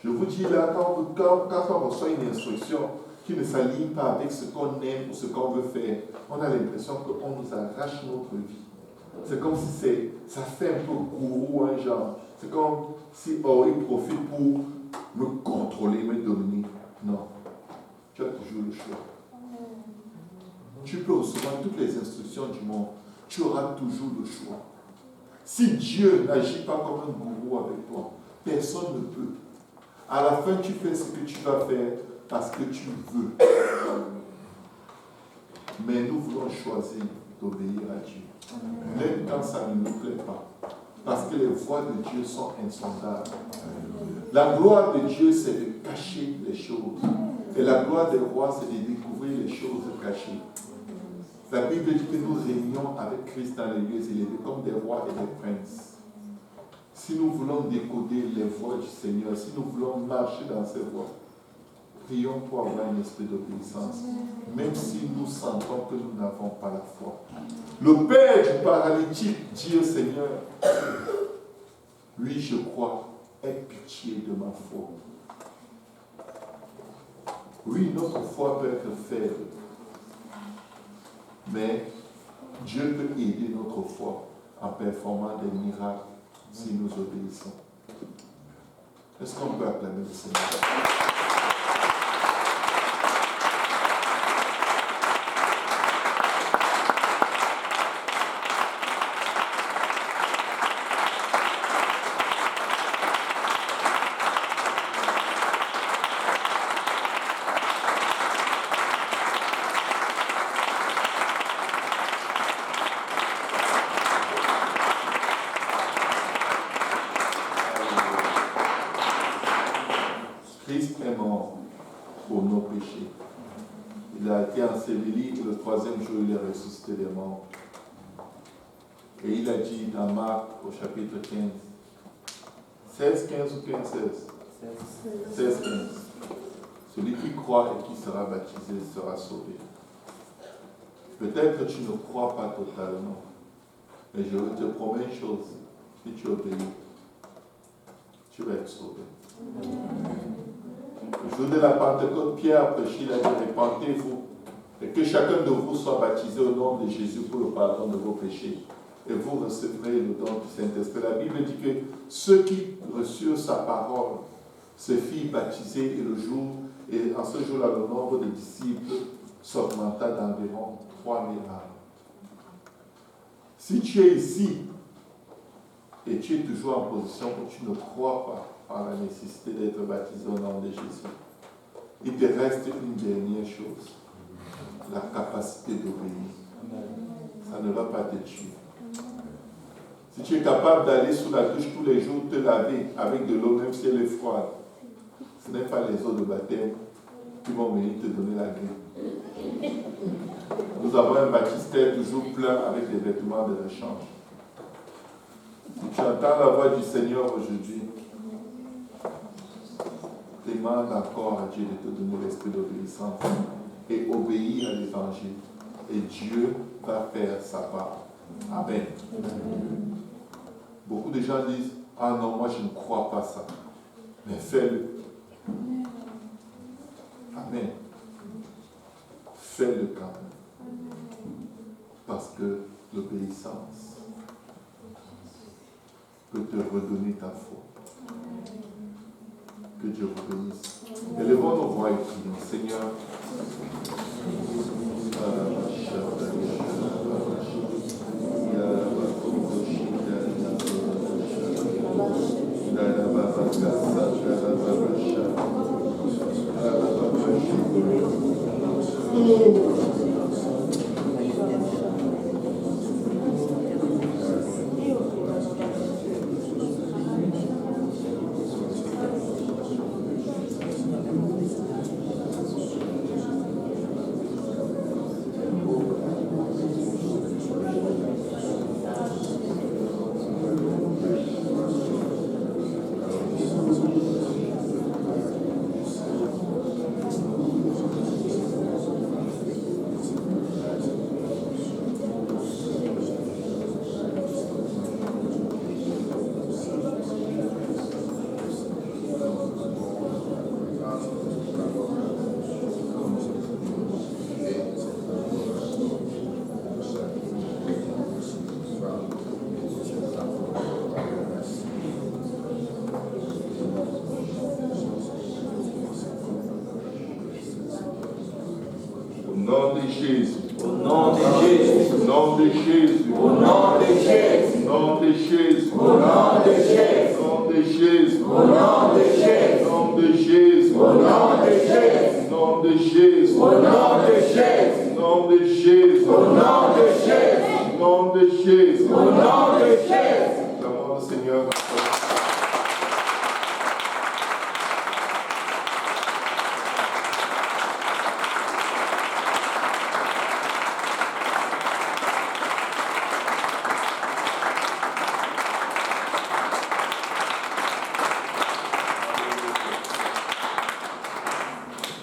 Je vous dis là, quand on reçoit une instruction qui ne s'aligne pas avec ce qu'on aime ou ce qu'on veut faire, on a l'impression qu'on nous arrache notre vie. C'est comme si ça fait un peu gourou, un genre. C'est comme si il profite pour me contrôler, me dominer. Non. Tu as toujours le choix. Tu peux recevoir toutes les instructions du monde. Tu auras toujours le choix. Si Dieu n'agit pas comme un gourou avec toi, personne ne peut. À la fin, tu fais ce que tu vas faire parce que tu veux. Mais nous voulons choisir d'obéir à Dieu. Même quand ça ne nous plaît pas. Parce que les voies de Dieu sont insondables. La gloire de Dieu, c'est de cacher les choses. Et la gloire des rois, c'est de découvrir les choses cachées. La Bible dit que nous régnons avec Christ dans les lieux élevés comme des rois et des princes. Si nous voulons décoder les voies du Seigneur, si nous voulons marcher dans ces voies, prions pour avoir un esprit d'obéissance, même si nous sentons que nous n'avons pas la foi. Le père du paralytique dit au Seigneur, oui, je crois, aie pitié de ma foi. Oui, notre foi peut être faible, mais Dieu peut aider notre foi en performant des miracles si nous obéissons. Est-ce qu'on peut acclamer le Seigneur? Pour nos péchés. Il a été enseveli et le troisième jour il est ressuscité des morts. Et il a dit dans Marc au chapitre 15, 16, 15 ou 15, 16 16, 15. Celui qui croit et qui sera baptisé sera sauvé. Peut-être que tu ne crois pas totalement, mais je te promets une chose, si tu obéis, tu vas être sauvé. Le jour de la Pentecôte, Pierre a prêché, il a dit, répentez-vous, et que chacun de vous soit baptisé au nom de Jésus pour le pardon de vos péchés, et vous recevrez le don du Saint-Esprit. La Bible dit que ceux qui reçurent sa parole se firent baptiser et en ce jour-là, le nombre de disciples s'augmenta d'environ 3000 âmes. Si tu es ici et tu es toujours en position où tu ne crois pas en la nécessité d'être baptisé au nom de Jésus, il te reste une dernière chose, la capacité d'obéir. Ça ne va pas te tuer. Si tu es capable d'aller sous la douche tous les jours, te laver avec de l'eau, même si elle est froide, ce n'est pas les eaux de baptême qui vont venir te donner la grippe. Nous avons un baptistère toujours plein avec des vêtements de rechange. Si tu entends la voix du Seigneur aujourd'hui, demande encore à Dieu de te donner l'esprit d'obéissance et obéir à l'évangile. Et Dieu va faire sa part. Amen. Beaucoup de gens disent, ah non, moi je ne crois pas ça. Mais fais-le. Amen. Fais-le quand même. Parce que l'obéissance peut te redonner ta foi. Que Dieu vous bénisse. Élevons nos voix et prions. Seigneur,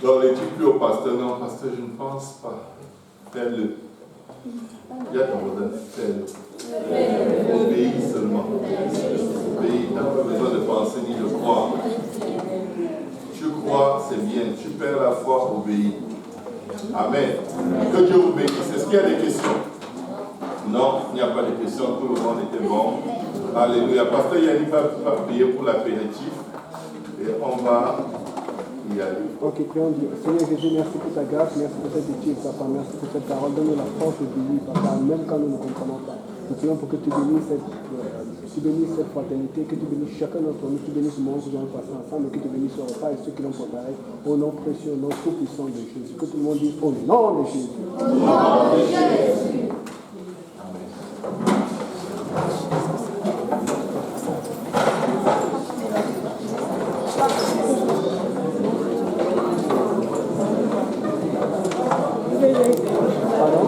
dans les dit plus au pasteur, non, pasteur, je ne pense pas. Fais-le. Il y a ton voisin, fais-le. Obéis seulement. Obéis, tu n'as pas besoin de penser ni de croire. Tu crois, c'est bien. Tu perds la foi, obéis. Amen. Que Dieu vous bénisse. Est-ce qu'il y a des questions? Non, il n'y a pas de questions. Tout le monde était bon. Alléluia. Pasteur Yannick va prier pour l'apéritif. Et on va y aller. Ok, prions Dieu. Seigneur Jésus, merci pour ta grâce, merci pour cette étude, papa, merci pour cette parole. Donne-nous la force de vivre, papa, même quand nous ne comprenons pas. Nous prions pour que tu bénisses cette fraternité, que tu bénisses chacun d'entre nous, que tu bénisses le monde que nous allons passer ensemble, et que tu bénisses le repas et ceux qui l'ont préparé. Au nom précieux, au nom tout puissant de Jésus. Que tout le monde dise au nom de Jésus. Au nom de Jésus.